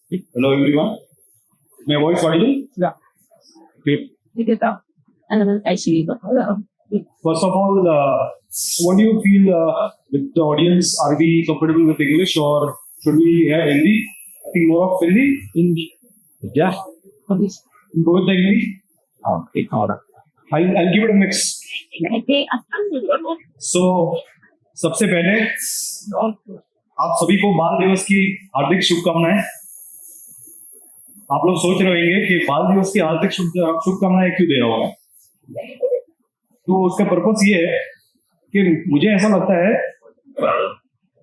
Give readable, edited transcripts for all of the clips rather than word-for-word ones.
Hello everyone. My voice audible? Yeah. Okay. I see. First of all, what do you feel with the audience? Are we comfortable with English or should we have Hindi? I think more of Hindi. Hindi. Yeah. Go with the Hindi. Okay, hold on. I'll give it a mix. So, सबसे पहले आप सभी को बाल दिवस की हार्दिक शुभकामनाएं। आप लोग सोच रहे होंगे कि बाल दिवस की हार्दिक शुभकामनाएं क्यों दे रहा हूं मैं? तो उसका पर्पस ये है कि मुझे ऐसा लगता है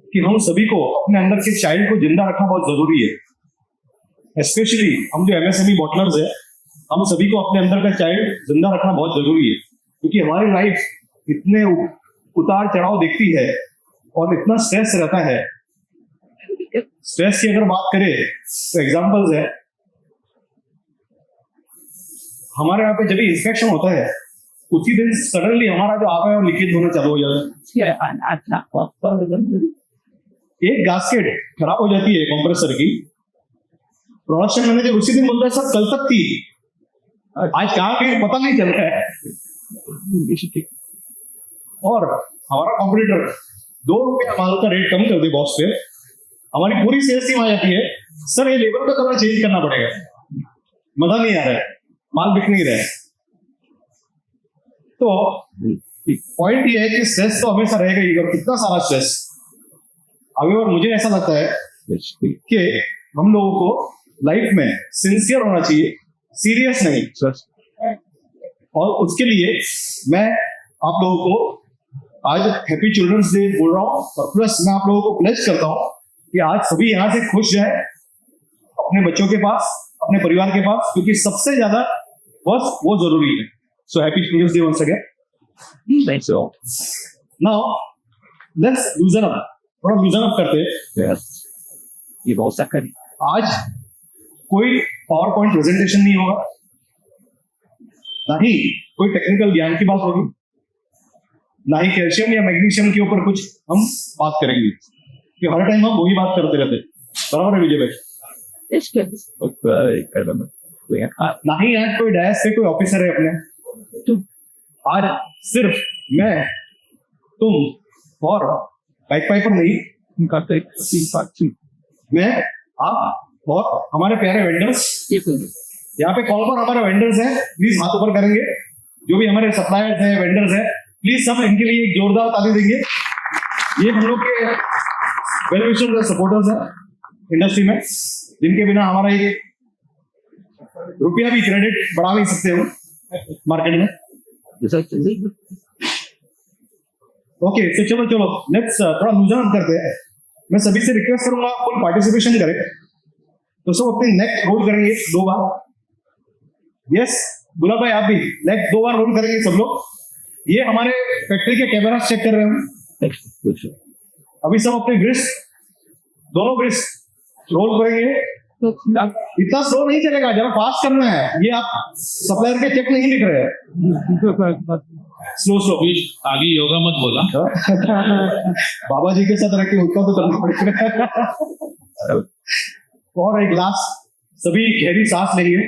कि हम सभी को अपने अंदर के चाइल्ड को जिंदा रखना बहुत जरूरी है। स्पेशली हम जो एमएसएमई बॉटलर्स है, हम सभी को अपने अंदर का चाइल्ड जिंदा रखना बहुत जरूरी है, क्योंकि हमारी लाइफ इतने उतार चढ़ाव देखती है और इतना स्ट्रेस रहता है। स्ट्रेस की अगर बात करें तो एग्जांपल्स है, हमारे यहाँ पे जब भी इंस्पेक्शन होता है उसी दिन सडनली हमारा जो आग है वो लीकेज होना चालू हो जाता है। एक गास्केट खराब हो जाती है कंप्रेसर की, प्रोडक्शन मैनेजर उसी दिन बोलता है सर कल तक थी, आज कहाँ गई पता नहीं चल रहा है। और हमारा कॉम्पिटिटर 2 रुपया माल का रेट कम कर दे बॉक्स पे, हमारी पूरी सेल्स टीम आ जाती है, सर ये लेबर का कलर चेंज करना पड़ेगा, मजा नहीं आ रहा है, माल बिक नहीं रहा है। तो पॉइंट ये है कि स्ट्रेस तो हमेशा रहेगा ही, और कितना सारा स्ट्रेस। अभी और मुझे ऐसा लगता है कि हम लोगों को लाइफ में सिंसियर होना चाहिए, सीरियस नहीं। और उसके लिए मैं आप लोगों को आज हैप्पी चिल्ड्रंस डे बोल रहा हूँ, और प्लस मैं आप लोगों को प्लेज करता हूँ कि आज सभी यहाँ से खुश जाए अपने बच्चों के पास, अपने परिवार के पास, क्योंकि सबसे ज्यादा बस वो जरूरी है। So happy children's day once again. Thanks all. Now let's loosen up, थोड़ा लूजन अप करते हैं। Yes. You've all second. आज कोई पावर पॉइंट प्रेजेंटेशन नहीं होगा, ना ही कोई टेक्निकल ज्ञान की बात होगी, ना ही कैल्शियम या मैग्नीशियम के ऊपर कुछ हम बात करेंगे, कि हर टाइम हम वही बात करते रहते। बराबर है विजय भाई? It's good. Okay. ना ही आज कोई डायस से कोई ऑफिसर है अपने, आज सिर्फ मैं, तुम और पाइप पाइपर नहीं, Got the feedback too. मैं, आप और हमारे प्यारे वेंडर्स। यहाँ पे कॉल पर हमारे वेंडर्स हैं, प्लीज हाथ ऊपर करेंगे। जो भी हमारे सप्लायर्स हैं, वेंडर्स हैं, प्लीज सब इनके लिए एक जोरदार ताली देंगे। ये हम लोग के वेल विशर्स और सपोर्टर्स हैं इंडस्ट्री में, जिनके बिना हमारा ये रुपया भी क्रेडिट बढ़ा नहीं सकते हो मार्केट में। ओके, तो चलो लेट्स थोड़ा लूजन करते हैं। मैं सभी से रिक्वेस्ट करूंगा फुल पार्टिसिपेशन करें, तो सब अपनी नेक रोल करेंगे 2 बार। यस गुलाब भाई, आप भी नेक 2 बार रोल करेंगे सब लोग। ये हमारे फैक्ट्री के कैमरा चेक कर रहे हैं अभी सब अपने ग्रिस्ट, दोनों ग्रिस्ट रोल करेंगे। इतना स्लो नहीं चलेगा, जरा फास्ट करना है। ये आप सप्लायर के चेक नहीं लिख रहे हैं, स्लो। आगे योगा मत बोला। बाबा जी के साथ रह के उतना तो करना पड़ेगा। और एक ग्लास सभी गहरी सांस लेंगे।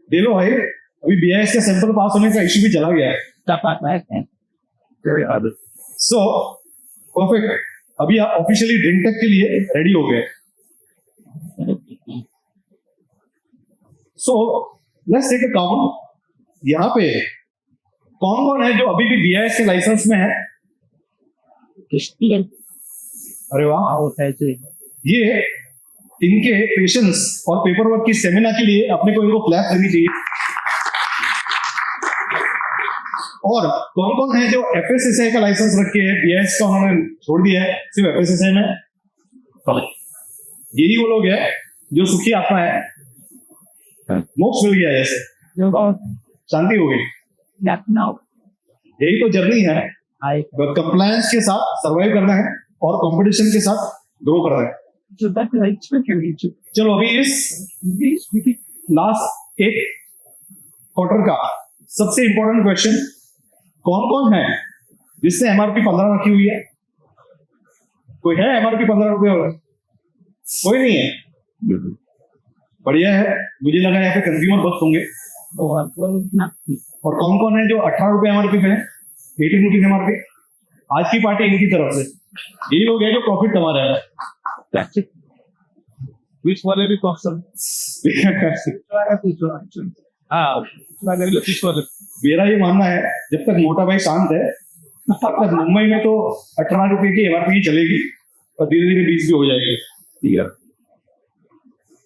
दे लो भाई, अभी बीआईएस का सैंपल पास होने का इश्यू भी चला गया है। Very odd. सो परफेक्ट, अभी आप ऑफिशियली ड्रिंक टेक के लिए रेडी हो गए। So let's take a count. यहाँ पे कौन कौन है जो अभी भी बीआईएस के लाइसेंस में है? अरे वाह, ये इनके पेशेंस और पेपर वर्क की स्टेमिना के लिए अपने को इनको क्लैप देनी चाहिए। और कौन कौन है जो एफएसएसआई का लाइसेंस रखे हैं, बीआईएस का उन्होंने छोड़ दिया है, सिर्फ एफएसएसआई में? यही वो लोग हैं जो सुखी आत्मा है, मोक्ष मिल गया, जैसे शांति हो गई। यही तो जर्नी है, कंप्लायंस के साथ सरवाइव करना है और कंपटीशन के साथ ग्रो करना है। चलो अभी इस लास्ट एक क्वार्टर का सबसे इंपॉर्टेंट क्वेश्चन, कौन कौन है जिसने एमआरपी 15 रखी हुई है? कोई है एमआरपी 15 रुपए वाला? कोई नहीं है। बढ़िया है, मुझे लगा यहाँ पे कंज्यूमर बस होंगे। और कौन कौन है जो 18 रुपए एमआरपी पे है, 18 रुपीज एमआरपी? आज की पार्टी इनकी तरफ से, यही लोग हैं जो प्रॉफिट कमा रहे हैं। Which one are you concerned? मेरा ये मानना है जब तक मोटा भाई शांत है तब तक मुंबई में तो 18 रुपए की एमआरपी ही चलेगी और धीरे धीरे 20 भी हो जाएगी।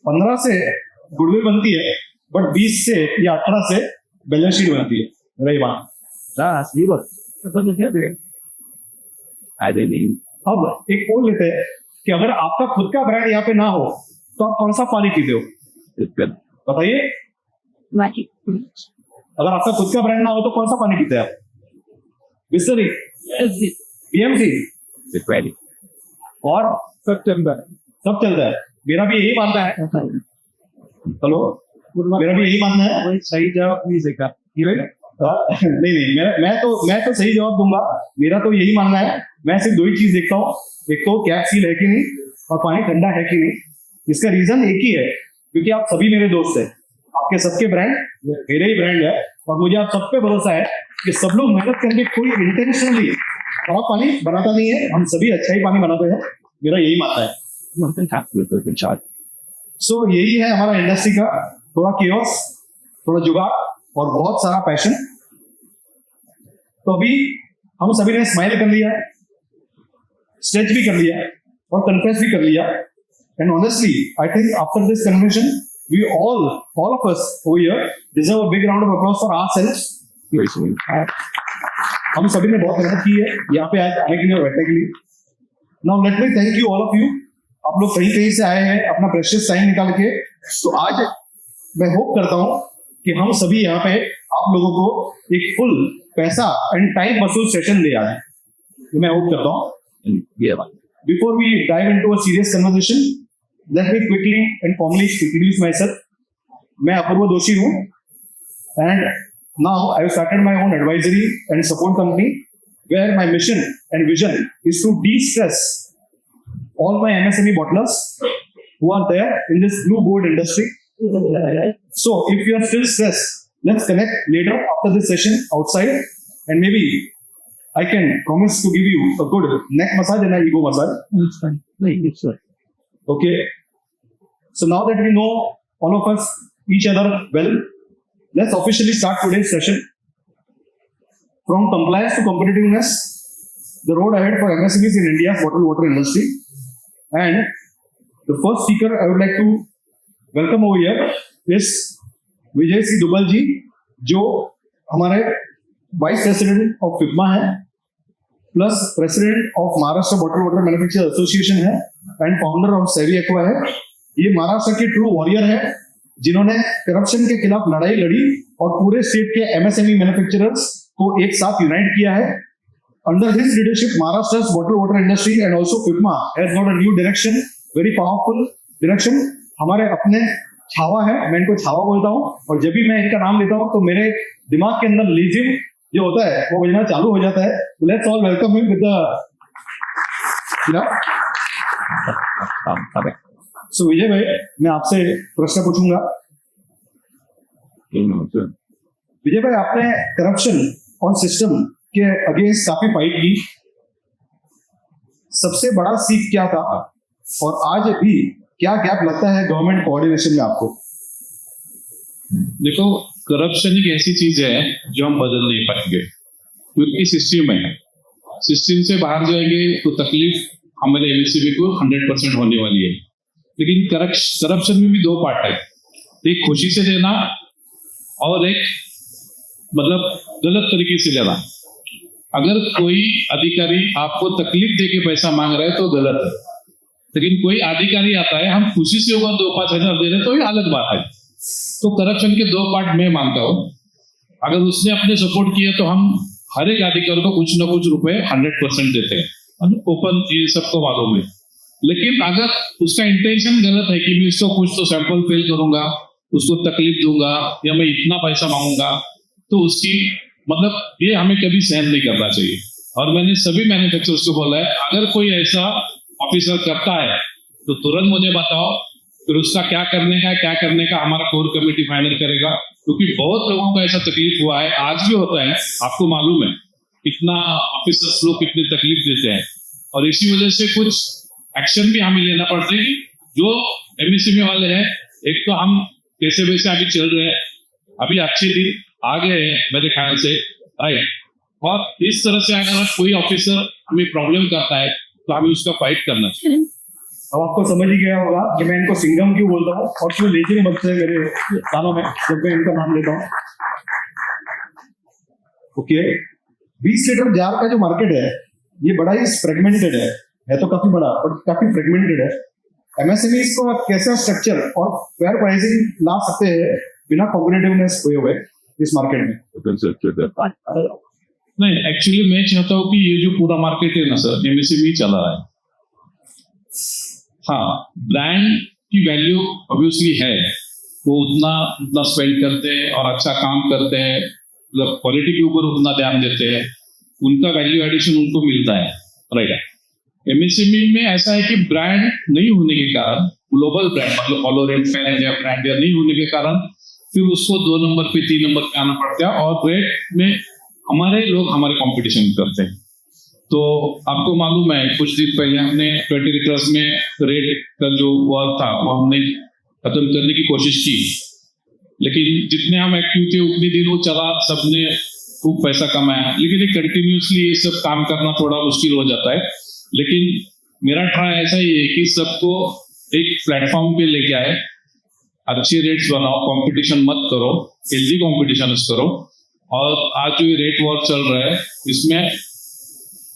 15 से गुडविल बनती है, बट 20 से या 18 से बैलेंस शीट बनती है। मेरा ये मानना। अब एक पोल लेते हैं कि अगर आपका खुद का ब्रांड यहाँ पे ना हो तो आप कौन सा पानी पीते हो, बताइए। अगर आपका खुद का ब्रांड ना हो तो कौन सा पानी पीते हैं आप? बिस्लरी, बीएमसी और सब चलता है। मेरा भी यही मानना है। हेलो, मेरा भी यही मानना है। सही जवाब नहीं देगा। नहीं, मैं तो सही जवाब दूंगा। मेरा तो यही मानना है। मैं सिर्फ दो ही चीज देखता हूँ, एक तो कैप सील है कि नहीं और पानी ठंडा है कि नहीं। इसका रीजन एक ही है, क्योंकि आप सभी मेरे दोस्त हैं, आपके सबके ब्रांड मेरे ही ब्रांड है, और मुझे आप सब पे भरोसा है कि सब लोग मेहनत करके कोई इंटेंशनली खराब पानी बनाता नहीं है। हम सभी अच्छा ही पानी बनाते हैं, मेरा यही मानना है। सो यही है हमारा इंडस्ट्री का, थोड़ा केओस, थोड़ा जुगाड़ और बहुत सारा पैशन। तो अभी हम सभी ने स्माइल कर लिया, स्ट्रेच भी कर लिया और कन्फेस भी कर लिया। And honestly I think after this convention we all of us over here deserve a big round of applause for ourselves. हम सभी ने बहुत मेहनत की है यहाँ पे आने के लिए और बैठने के लिए। Now let me thank you all of you. आप लोग कहीं कहीं से आए हैं अपना प्रेशियस टाइम निकाल के। तो आज मैं होप करता हूँ कि हम सभी यहाँ पे आप लोगों को एक फुल पैसा एंड टाइम वसूल सेशन दे आए, मैं होप करता हूँ। Before we dive into a serious conversation, let me quickly and formally introduce myself. मैं अपूर्व दोषी हूँ, and now I have started my own advisory and support company where my mission and vision is to de-stress all my MSME bottlers who are there in this blue board industry. So if you are still stressed, let's connect later after this session outside, and maybe I can promise to give you a good neck massage and an ego massage. Okay. So now that we know all of us, each other well, let's officially start today's session. From compliance to competitiveness, the road ahead for MSMEs in India's bottled water industry. And the first speaker I would like to welcome over here is विजय सी दुबल जी, जो हमारे vice president of Figma है, plus president of Maharashtra bottle water manufacturer association है and founder of सेवी aqua है। ये महाराष्ट्र के true warrior है जिन्होंने करप्शन के खिलाफ लड़ाई लड़ी और पूरे स्टेट के एमएसएमई मैन्युफैक्चरर्स को एक साथ यूनाइट किया है। Under his leadership Maharashtra's bottled water industry and also FIGMA has got a new direction, very powerful direction। हमारे अपने छावा है, मैं इनको छावा बोलता हूँ, और जब भी मैं इनका नाम लेता हूँ तो मेरे दिमाग के अंदर लिजिम जो होता है वो बजना चालू हो जाता है। Let's all welcome him with the so Vijay भाई, मैं आपसे प्रश्न पूछूंगा। विजय भाई, आपने करप्शन और सिस्टम के अगेंस्ट काफी फाइट की, सबसे बड़ा सीख क्या था और आज भी क्या गैप लगता है गवर्नमेंट कोऑर्डिनेशन में आपको? देखो, करप्शन एक ऐसी चीज है जो हम बदल नहीं पाएंगे, क्योंकि सिस्टम है। सिस्टम से बाहर जाएंगे तो तकलीफ हमारे एमएसएमई को 100% होने वाली है। लेकिन करप्शन में भी दो पार्ट है, एक खुशी से देना और एक मतलब गलत तरीके से लेना। अगर कोई अधिकारी आपको तकलीफ देके पैसा मांग रहा है तो गलत है, लेकिन कोई अधिकारी आता है हम खुशी से होगा 2-5 हजार दे रहे तो ये अलग बात है। तो करप्शन के दो पार्ट मैं मानता हूँ। अगर उसने अपने सपोर्ट किया तो हम हर एक अधिकारी को कुछ ना कुछ रुपए 100% देते हैं, ओपन, ये सबको मालूम है। लेकिन अगर उसका इंटेंशन गलत है कि मैं उसको कुछ तो सैंपल फिल करूंगा, उसको तकलीफ दूंगा या मैं इतना पैसा मांगूंगा, तो उसकी मतलब ये हमें कभी सहन नहीं करना चाहिए। और मैंने सभी मैन्युफैक्चरर्स को बोला है, अगर कोई ऐसा ऑफिसर करता है तो तुरंत मुझे बताओ, फिर उसका क्या करने का हमारा कोर कमेटी फाइनल करेगा, क्योंकि बहुत लोगों को ऐसा तकलीफ हुआ है, आज भी होता है, आपको मालूम है कितना ऑफिसर्स लोग कितनी तकलीफ देते हैं, और इसी वजह से कुछ एक्शन भी हमें लेना पड़ता है। जो एमएसएमई वाले हैं, एक तो हम कैसे वैसे अभी चल रहे हैं, अभी अच्छे दिन आ गए हैं मेरे ख्याल से, राइट। और इस तरह से अगर कोई ऑफिसर हमें प्रॉब्लम करता है तो हमें उसका फाइट करना चाहिए। अब आपको समझ ही गया होगा कि मैं इनको सिंघम क्यों बोलता हूँ और क्यों लेजिंग बनते हैं मेरे कानों में जब मैं इनका नाम लेता हूँ। ओके, 20 लीटर जार का जो मार्केट है ये बड़ा ही फ्रेगमेंटेड है तो काफी बड़ा, बट काफी फ्रेगमेंटेड है। एमएसएमई को आप कैसा स्ट्रक्चर और फेयर प्राइसिंग ला सकते हैं बिना कॉम्पिटिटिवनेस हुए इस मार्केट में? नहीं, एक्चुअली मैं चाहता हूँ कि ये जो पूरा मार्केट है ना सर, एमएसएमई चला रहा है। हाँ, ब्रांड की वैल्यू ऑब्वियसली है, वो उतना स्पेंड करते हैं और अच्छा काम करते हैं, मतलब क्वालिटी के ऊपर उतना ध्यान देते हैं, उनका वैल्यू एडिशन उनको मिलता है, राइट। एमएसएमई में ऐसा है कि ब्रांड नहीं होने के कारण, ग्लोबल ब्रांड मतलब ऑलोरेंट ब्रांड नहीं होने के कारण फिर उसको 2 नंबर पे 3 नंबर पे आना पड़ता है, और रेट में हमारे लोग हमारे कंपटीशन करते हैं। तो आपको मालूम है कुछ दिन पहले हमने 20 लीटर्स में रेट का जो वर्क था वो हमने खत्म करने की कोशिश की, लेकिन जितने हम एक्टिव थे उतने दिन वो चला, सबने खूब पैसा कमाया, लेकिन कंटिन्यूसली ये सब काम करना थोड़ा मुश्किल हो जाता है। लेकिन मेरा ट्राई ऐसा ही है कि सबको एक प्लेटफॉर्म पे लेके आए, अच्छे रेट्स बनाओ, कंपटीशन मत करो, हेल्दी कंपटीशन करो। और आज जो ये रेट वॉर चल रहा है, इसमें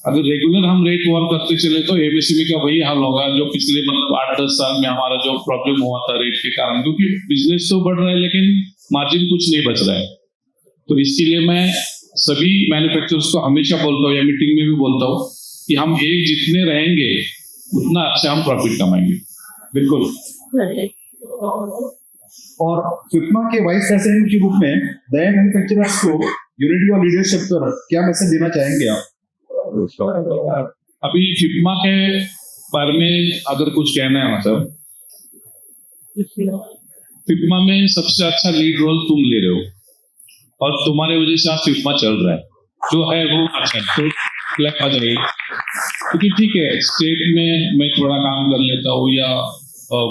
अगर रेगुलर हम रेट वॉर करते चले तो एमएसएमई का वही हाल होगा जो पिछले मतलब 8-10 साल में हमारा जो प्रॉब्लम हुआ था रेट के कारण, क्योंकि बिजनेस तो बढ़ रहा है लेकिन मार्जिन कुछ नहीं बच रहा है। तो इसके लिए मैं सभी मैन्युफैक्चरर्स को हमेशा बोलता हूँ, या मीटिंग में भी बोलता हूँ कि हम एक जितने रहेंगे उतना अच्छा हम प्रॉफिट कमाएंगे। बिल्कुल। और फिप्मा के वाइस प्रेसिडेंट के रूप में नए मैन्युफैक्चरर्स को यूनिटी और लीडरशिप पर क्या मैसेज देना चाहेंगे आप? अभी फिप्मा के बारे में अगर कुछ कहना है मतलब, फिप्मा में सबसे अच्छा लीड रोल तुम ले रहे हो और तुम्हारे वजह से आज फिप्मा चल रहा है, जो है वो अच्छा है, तो लग आ जाएगी। क्योंकि ठीक है, स्टेट में मैं थोड़ा काम कर लेता हूँ, या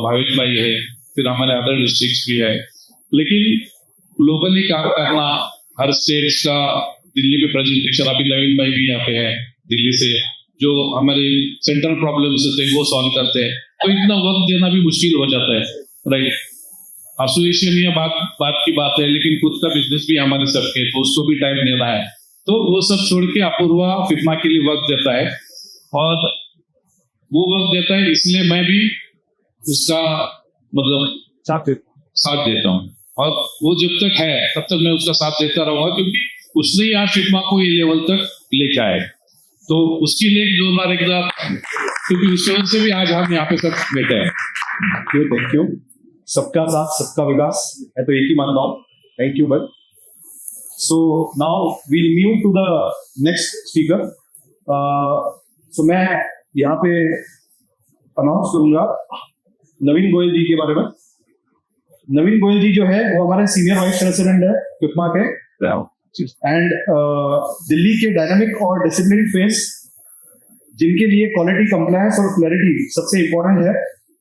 भाविक भाई है, फिर हमारे अदर डिस्ट्रिक्ट्स भी है, लेकिन ग्लोबली काम करना, हर स्टेट का दिल्ली में प्रेजेंटेशन, अभी नवीन भाई भी यहाँ पे है दिल्ली से, जो हमारे सेंट्रल प्रॉब्लम्स होते हैं वो सॉल्व करते हैं, तो इतना वक्त देना भी मुश्किल हो जाता है, राइट। एसोसिएशन या बात की बात है, लेकिन खुद का बिजनेस भी हमारे सबके, तो उसको भी टाइम देना है, तो वो सब छोड़ के अपूर्वा फिप्मा के लिए वक्त देता है, और वो वक्त देता है, इसलिए मैं भी उसका मतलब साथ देता हूँ, और वो जब तक है तब तक मैं उसका साथ देता रहूंगा, क्योंकि उसने ही आज फिप्मा को ये लेवल तक लेके आए, तो उसके लिए जोरदार एकदम, क्योंकि उस वजह से भी आज हम यहाँ पे सब बैठे हैं। Thank you. सबका साथ सबका विकास है तो एक ही मानता हूँ। थैंक यू भाई। So now we'll move to the next speaker. So मैं यहाँ पे अनाउंस करूंगा नवीन गोयल जी के बारे में। नवीन गोयल जी जो है वो हमारे सीनियर वाइस प्रेसिडेंट है फिप्मा के, एंड दिल्ली के डायनामिक और डिसिप्लिन फेस, जिनके लिए क्वालिटी, कंप्लायंस और क्लैरिटी सबसे इंपॉर्टेंट है।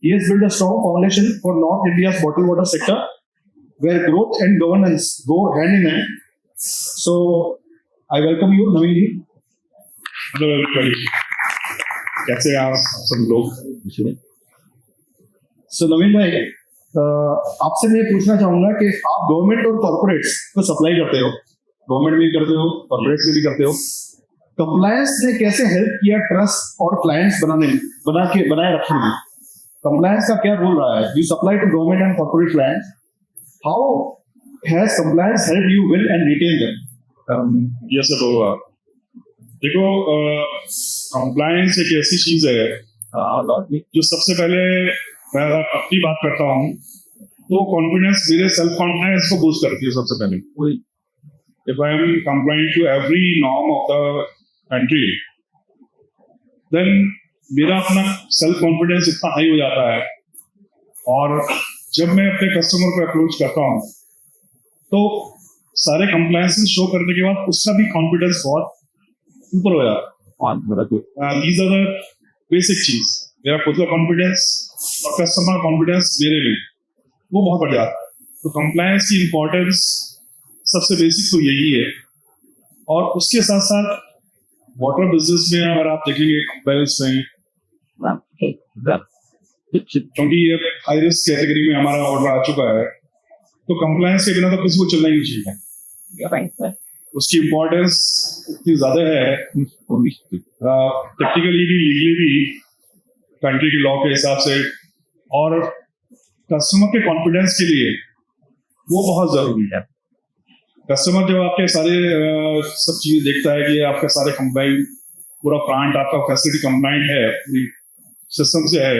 He has built a strong foundation for North India's bottled water sector, where growth and governance go hand in hand. So, I welcome you, Naveen ji. Hello everybody. कैसे आप सब लोग? So, नवीन भाई, आपसे मैं पूछना चाहूंगा कि आप गवर्नमेंट और कॉर्पोरेट्स को सप्लाई करते हो, गवर्नमेंट में भी करते हो, कॉर्पोरेट्स में भी करते हो। कंप्लायंस ने कैसे हेल्प किया ट्रस्ट और क्लाइंट्स बनाए रखने में? कंप्लायंस का क्या रोल रहा है? You supply to government and corporate clients, how has compliance help you win and retain them? Yes sir, देखो कंप्लायंस एक ऐसी चीज है जो सबसे पहले मैं अपनी बात करता हूँ तो कॉन्फिडेंस, मेरे सेल्फ कॉन्फिडेंस को बूस्ट करती है सबसे पहले। If I am complying to every norm of the country, then मेरा अपना सेल्फ कॉन्फिडेंस इतना हाई हो जाता है और जब मैं अपने कस्टमर को अप्रोच करता हूँ तो सारे कंप्लायंसेस शो करने के बाद उसका भी कॉन्फिडेंस बहुत ऊपर हो जाता है। दीज आर द बेसिक चीज, मेरा खुद का कॉन्फिडेंस और कस्टमर कॉन्फिडेंस मेरे में वो बहुत बढ़ जाता है। तो कंप्लायंस की इम्पोर्टेंस सबसे बेसिक तो यही है। और उसके साथ साथ वाटर बिजनेस में अगर आप देखेंगे कंप्लायंस में, क्योंकि ये हाई रिस्क कैटेगरी में हमारा ऑर्डर आ चुका है, तो कंप्लायंस के बिना तो किसी को चलना ही नहीं चाहिए। उसकी इम्पोर्टेंस इतनी ज्यादा है, टेक्निकली भी, लीगली भी, कंट्री के लॉ के हिसाब से, और कस्टमर के कॉन्फिडेंस के लिए वो बहुत जरूरी है। कस्टमर जब आपके सारे सब चीजें देखता है कि आपका सारे कंप्लाइंट, पूरा प्लांट आपका फैसिलिटी कंप्लाइंट है, पूरी सिस्टम से है,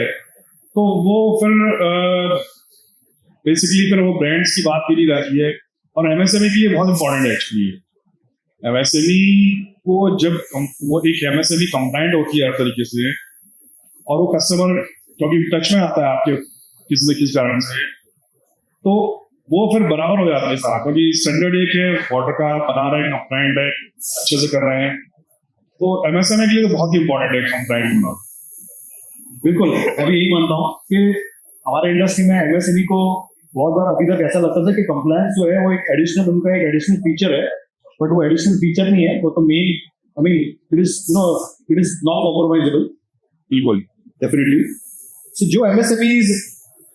तो वो फिर बेसिकली फिर वो ब्रांड्स की बात भी नहीं रहती है। और एमएसएमई के लिए बहुत इंपॉर्टेंट है एक्चुअली। एमएसएमई को जब वो एक एमएसएमई कंप्लाइंट होती है हर तरीके से, और वो कस्टमर क्योंकि टच में आता है आपके किसी न किसी कारण से, तो वो फिर बराबर हो जाता है सारा, क्योंकि स्टैंडर्ड एक है, वाटर का बना रहे हैं, कंप्लाइंट है, अच्छे से कर रहे हैं, तो एमएसएमई के लिए तो बहुत ही इंपॉर्टेंट है कंप्लाइंट होना। बिल्कुल, मैं भी यही मानता हूँ कि हमारे इंडस्ट्री में एमएसएमई को बहुत बार अभी तक ऐसा लगता था कि कंप्लायंस जो है वो एक एडिशनल, उनका एक एडिशनल फीचर है, बट वो एडिशनल फीचर नहीं है, वो तो main, I mean it is not compromisable. बिल्कुल, डेफिनेटली। सो जो एमएसएमईज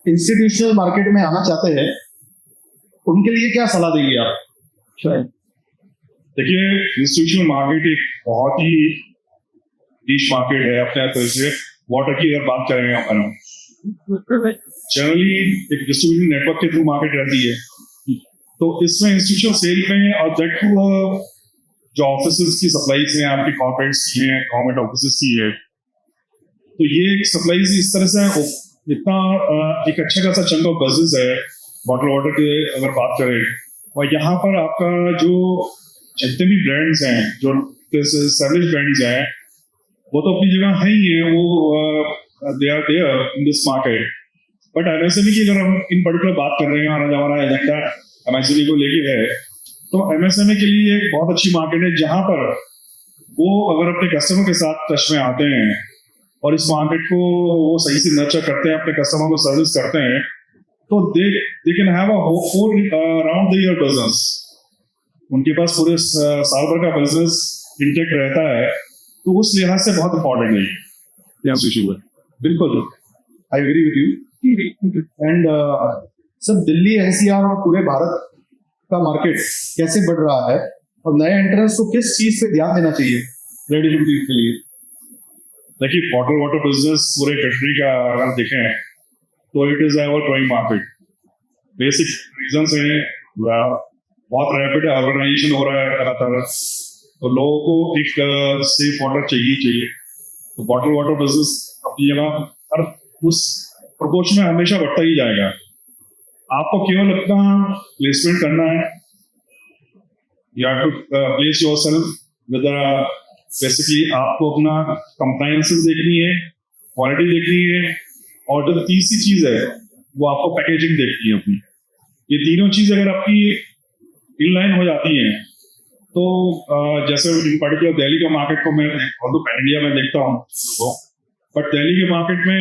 इंस्टीट्यूशनल मार्केट में आना चाहते हैं उनके लिए क्या सलाह देंगे आप? देखिए, इंस्टीट्यूशनल मार्केट एक बहुत ही नीश मार्केट है अपने तरह से। वाटर की अगर बात करेंगे अपन, जनरली एक डिस्ट्रीब्यूशन नेटवर्क के थ्रू मार्केट रहती है, तो इसमें इंस्टीट्यूशनल सेल में और दैट टू जो ऑफिसेज की सप्लाईज हैं, आपकी कॉर्पोरेट्स की हैं, गवर्नमेंट ऑफिसेज की है, तो ये सप्लाईज इस तरह से इतना एक अच्छा खासा चंक ऑफ बिजनेस है बॉटल वाटर के अगर बात करें। और यहाँ पर आपका जो जितने भी ब्रांड्स हैं, जो एस्टैब्लिश्ड ब्रांड्स हैं, वो तो अपनी जगह है ही है, वो they are there in this market. But MSME की अगर हम इन पर्टिकुलर बात कर रहे हैं और हमारा एजेंडा एमएसएमई को लेके है, तो एमएसएमई के लिए एक बहुत अच्छी मार्केट है जहां पर वो अगर अपने कस्टमर के साथ टच में आते हैं और इस मार्केट को वो सही से नर्चर करते हैं, अपने कस्टमर को सर्विस करते हैं, तो they can have a whole round the year business. उनके पास पूरे साल भर का बिजनेस इंटेक्ट रहता है, तो उस लिहाज से बहुत इंपॉर्टेंट है। बिल्कुल, I agree with you. And sir, Delhi NCR और पूरे भारत का मार्केट कैसे बढ़ रहा है और नए एंट्रेंस को किस चीज पे ध्यान देना चाहिए रेडी टू के लिए? देखिए, बॉटल वाटर बिजनेस पूरे कंट्री का अगर देखें तो it is ever growing market. Basic reasons हैं, बहुत रैपिड ऑर्गेनाइजेशन हो रहा है लगातार, तो लोगों को एक सेफ वाटर चाहिए। तो बॉटल वाटर बिजनेस अपनी जगह और उस प्रोपोर्शन में हमेशा बढ़ता ही जाएगा। आपको केवल अपना प्लेसमेंट करना है, you have to place yourself with basically आपको अपना कंप्लायंसेस देखनी है, क्वालिटी देखनी है, और जो तीसरी चीज है वो आपको पैकेजिंग देखनी है अपनी। ये तीनों चीज अगर आपकी इनलाइन हो जाती हैं, तो जैसे इन पर्टिकुलर दिल्ली का मार्केट को मैं इंडिया में देखता हूँ, बट दिल्ली के मार्केट में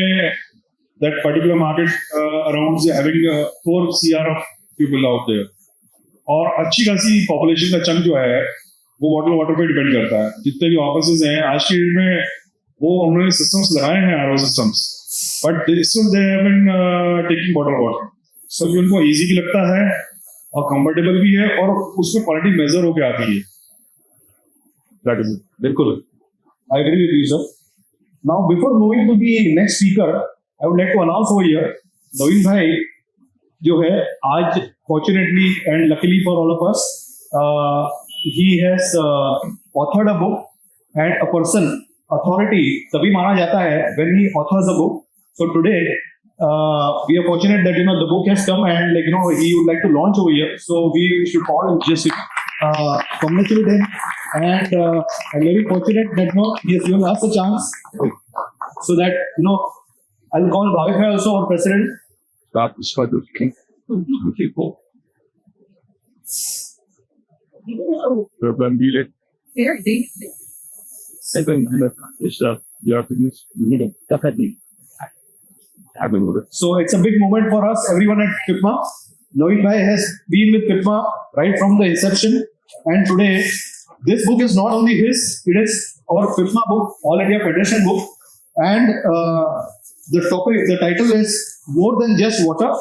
that particular market around having 4 CR of people out there, और अच्छी खासी पॉपुलेशन का चंक जो है वो बॉटल वाटर पे डिपेंड करता है। जितने भी ऑफिसेज हैं आज की डेट में, वो उन्होंने सिस्टम्स लगाए हैं, RO systems, but they haven't taking bottle water. So उनको इजी भी लगता है और कंफर्टेबल भी है, और उसमें क्वालिटी मेजर होके आती है। That is it. बिल्कुल, I agree with you sir. Now before moving to the next speaker, I would like to announce over here, Naveen भाई जो है आज fortunately and luckily for all of us, he has authored a book, and a person authority तभी माना जाता है when he authors a book. So today we are fortunate that the book has come, and he would like to launch over here. So we should call and just congratulate him, and I'm very fortunate that he has given us a chance, so that I'll call Bhavik Bhai also, our president, start this for the people. Urban village. Very deep. Second, you have to use definitely. So it's a big moment for us, everyone at FIPMA. Naveen Bhai has been with FIPMA right from the inception, and today this book is not only his, it is our FIPMA book, All India Federation book, and the title is More Than Just Water.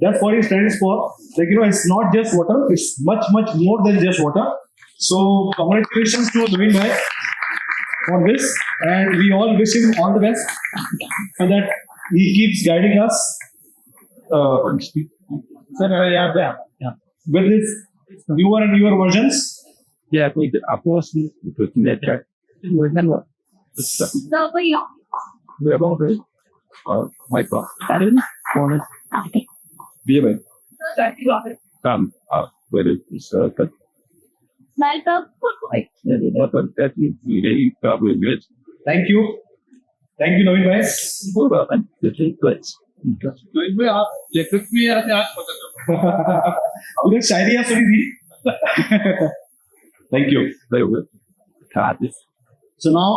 That's what it stands for. Like, it's not just water, it's much, much more than just water. So congratulations to Naveen Bhai for this, and we all wish him all the best so that he keeps guiding us with his newer and newer versions. Yeah, of course, that we're not. No, but yeah. We're about it. My God. Morning. Okay. Be a man. Sorry, you got it. Come up with it. But Welcome. that is really probably good. Thank you. Thank you, Naveen Bhai. Good. तो आप लेखक भी आज पता चला उधर शायरी सुनी थी. Thank you. Very good. So now,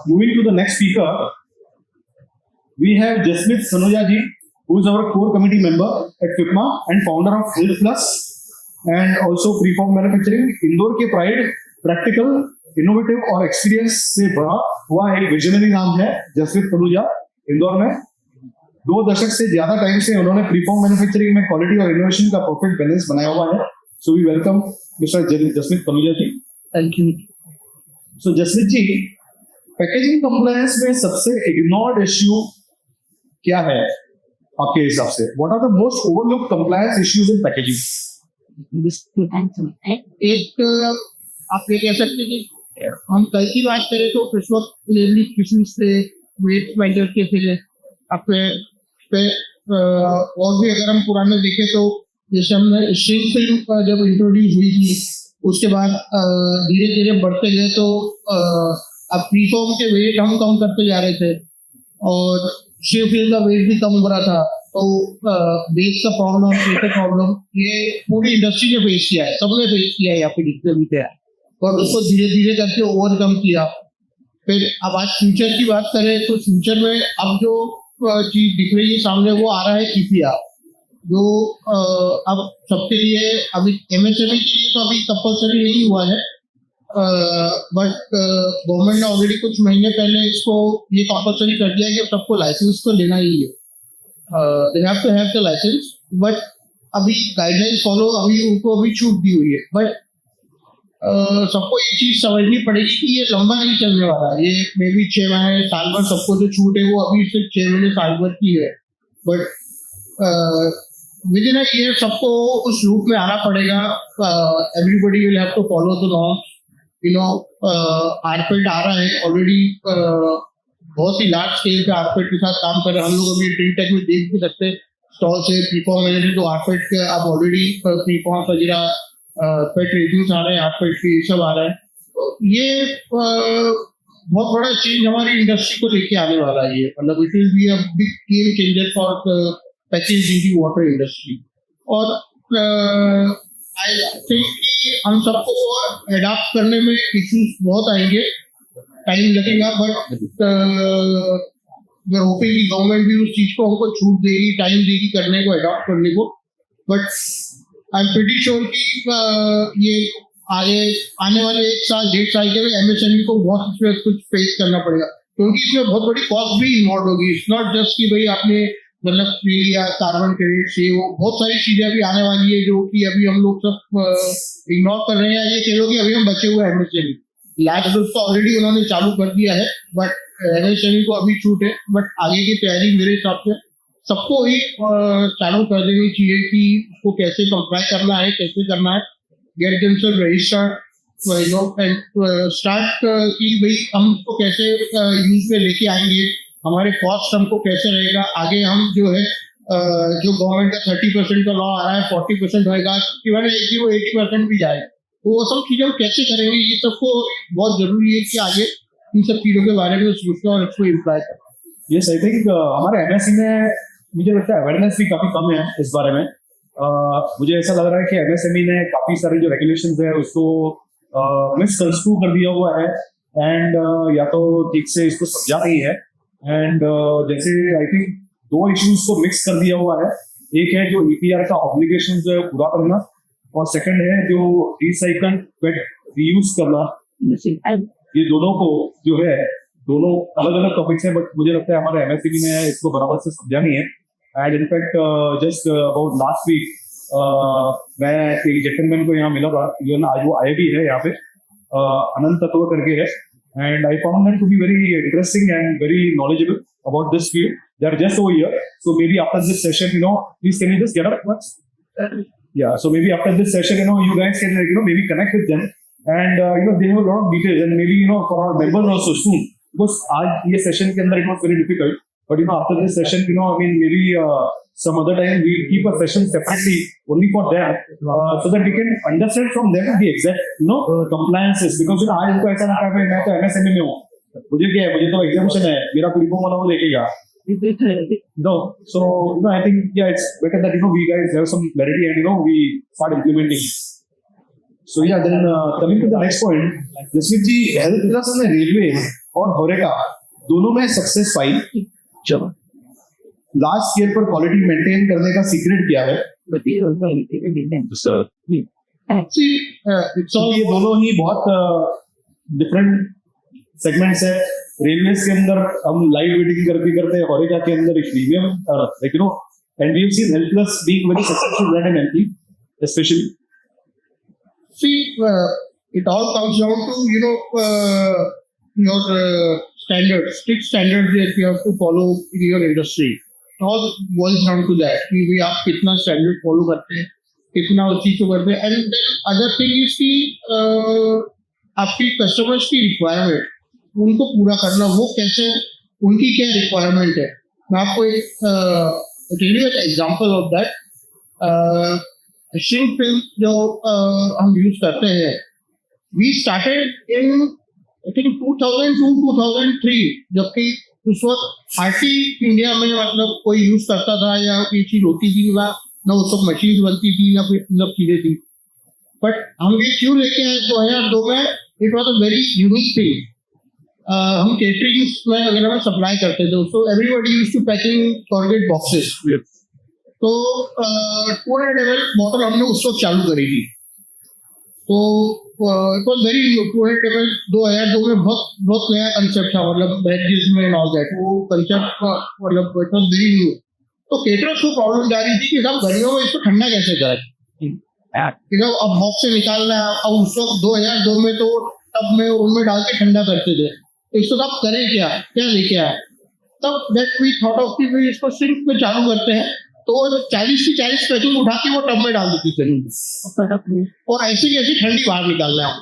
moving to the next speaker, we have Jasmeet Sanuja ji, who is our core committee member at FIPMA and founder of Health Plus and also Preform Manufacturing. Indore के pride, practical, innovative और experience से भरा हुआ एक visionary नाम है जसमीत सनुजा. इंदौर में 2 दशक से ज्यादा टाइम से उन्होंने प्रीफॉर्म मैन्युफैक्चरिंग में क्वालिटी और इनोवेशन का परफेक्ट बैलेंस बनाया हुआ है. So we welcome mister Jasmeet Sanuja ji. Thank you. So Jasmeet ji, packaging compliance में सबसे इग्नोर्ड इश्यू क्या है आपके हिसाब से? What are the most overlooked compliance issues in packaging? एक आप ये कह सकते हैं कि हम कल की बात करें तो उस वक्त लेबलिंग इश्यूज थे, वेट वेंडर के थे, अपने और भी अगर हम पुराने देखें तो जैसे हमने स्ट्रिंग फिल्म जब इंट्रोड्यूस हुई थी उसके बाद धीरे धीरे बढ़ते गए तो अब प्रीफॉर्म के वेट हम कम करते जा रहे थे और स्ट्रिंग फिल्म का वेट भी कम हो रहा था. तो बेस का प्रॉब्लम, प्रॉब्लम ये पूरी इंडस्ट्री ने फेस किया है, सबने फेस किया है यहाँ पे जितने भी थे, और उसको धीरे धीरे करके ओवरकम किया. फिर अब आज फ्यूचर की बात करें तो फ्यूचर में अब जो चीज दिख रही है सामने वो आ रहा है पीपीआर, जो अब सबके लिए अभी एमएसएमई के लिए तो अभी कंपल्सरी नहीं हुआ है, बट गवर्नमेंट ने ऑलरेडी कुछ महीने पहले इसको ये कंपल्सरी कर दिया है कि सबको लाइसेंस तो लेना ही है. They have to have the license, but अभी गाइडलाइन फॉलो अभी उनको अभी छूट दी हुई है. बट सबको ये चीज समझनी पड़ेगी कि ये लंबा नहीं चलने वाला. ये मे भी 6 महीने साल भर सबको जो छूट है वो अभी सिर्फ 6 महीने साल भर की है, but within a year सबको उस लूप में आना पड़ेगा. Everybody will have to follow the norms. RPET आ रहा है ऑलरेडी, बहुत ही लार्ज स्केल पे आरपेट के साथ काम कर रहे हैं. हम लोग अभी ड्रिंक में देख भी सकते हैं स्टॉल से प्रीफॉर्म मैनेजर तो आरपेट के अब ऑलरेडी प्रीफॉर्म वगैरह पेट रेटिंग्स आ रहे हैं, आरपेट के सब आ रहे हैं. तो ये बहुत बड़ा चेंज हमारी इंडस्ट्री को लेके आने वाला है. ये मतलब it will be a big game changer for package drinking water industry. और आई थिंक कि हम सबको एडाप्ट करने में इश्यूज बहुत आएंगे, टाइम लगेगा, बट वी आर होपिंग कि गवर्नमेंट भी उस चीज को हमको छूट देगी, टाइम देगी करने को, अडॉप्ट करने को. But I am pretty sure कि ये आगे आने वाले 1 साल 1.5 साल के में एमएसएमई को बहुत कुछ फेस करना पड़ेगा, क्योंकि इसमें बहुत बड़ी कॉस्ट भी इन्वॉल्व होगी. इट्स नॉट जस्ट कि भाई आपने मतलब ले लिया कार्बन क्रेडिट से, वो बहुत सारी चीजें अभी आने वाली है जो कि अभी हम लोग सब इग्नोर कर रहे हैं. ये कह कि अभी हम बचे हुए एमएसएमई लैब तो ऑलरेडी उन्होंने चालू कर दिया है, बट एमएसएमई को अभी छूट है. बट आगे की तैयारी मेरे हिसाब से सबको ही चालू कर देनी चाहिए कि उसको कैसे कंप्लाई करना है, कैसे करना है. Get themselves registered and start कि भाई हम उसको कैसे यूज में लेके आएंगे, हमारे कॉस्ट हमको कैसे रहेगा. आगे हम जो है जो गवर्नमेंट का 30% का लॉ आ रहा है 40% होएगा, इवन वो 80% भी जाए, तो वो सब चीजें हम कैसे करेंगे, ये सबको बहुत जरूरी है कि आगे इन सब चीजों के बारे में सोचना और इसको इम्प्लाई करना. यस, आई थिंक हमारे एमएससी में मुझे लगता है अवेयरनेस भी काफी कम है इस बारे में। मुझे ऐसा लग रहा है कि एमएसएमई ने काफी सारी जो रेगुलेशंस है उसको मिसकंस्ट्रू कर दिया हुआ है एंड या तो ठीक से इसको समझा नहीं है एंड जैसे आई थिंक दो इश्यूज को मिक्स कर दिया हुआ है। एक है जो ईपीआर का ऑब्लिगेशन जो है पूरा करना और सेकंड है जो रिसाइकल पेट रीयूज करना। ये दोनों को जो है दोनों अलग अलग टॉपिक्स हैं बट मुझे लगता है हमारे एमएसएमई ने इसको बराबर से समझा नहीं है। And in fact just about last week मैं एक जेंटलमैन को यहाँ मिला था, इवन आज वो आए भी है यहाँ पे, अनंत तत्व करके है and I found them to be very interesting and very knowledgeable about this field. They are just over here, so maybe after this session, please can you just get up once? Yeah, so maybe after this session, you guys can maybe connect with them and they have a lot of details and maybe for our members also soon, because आज ये session के अंदर it was very difficult, but after this session, I mean maybe some other time we keep a session separately only for them, so that we can understand from them the exact compliances, because आज उनको ऐसा लगता है मैं तो MSME में हूँ, मुझे क्या है, मुझे तो एग्जामिनेशन है, मेरा कोई वाला वो देखेगा। No, so I think it's better that we guys have some clarity and we start implementing. So then coming to the next point, Jasveer ji health plus में रेलवे और होरेका दोनों में सक्सेस पाई। चलो लास्ट स्केल पर क्वालिटी मेंटेन करने का secret क्या है? ये दोनों ही बहुत डिफरेंट सेगमेंट्स है। रेलवे के अंदर हम लाइव वेटिंग करते हैं, होरेका के अंदर एक premium and we have seen health plus being very successful brand in MP especially. See, it all comes down to your standards, strict standards that you have to follow in your industry. It all boils down to that कि आप कितना standard follow करते हैं, कितना उस चीज को करते हैं। And then other thing is कि आपकी कस्टमर्स की रिक्वायरमेंट उनको पूरा करना, वो कैसे, उनकी क्या रिक्वायरमेंट है। मैं आपको एक example of that shrink film जो हम यूज करते हैं, we started in I think 2002-2003, जबकि उस वक्त हार्टी इंडिया में मतलब कोई यूज करता था या कोई चीज होती थी ना उस वक्त मशीन बनती थी ना कोई मतलब चीजें थी। बट हम ये क्यों लेके आए 2002 में, it was a very unique thing. हम केटरिंग में वगैरह में सप्लाई करते थे, so everybody used to packing corrugate boxes. तो 200 ml बॉटल हमने उस वक्त चालू करी थी। तो इट वॉज वेरी 200 ml 2002 में बहुत नया कंसेप्ट था, मतलब बैचेस में ऑल दैट, वो कंसेप्ट मतलब इट वॉज वेरी न्यू। तो केटरर्स को प्रॉब्लम जा रही थी कि साहब गर्मियों में इसको ठंडा कैसे करें, अब बॉक्स से निकालना है। अब उस वक्त 2002 में तो टब में उनमें डाल के ठंडा करते थे, इसको आप करें क्या लेके आए। तब दैट वी थॉट ऑफ कि इसको सिंक में चालू करते हैं, तो 40 की 40 पैकिंग उठा के वो टब में डाल देती थी और ऐसी की ऐसी ठंडी बाहर निकालना है।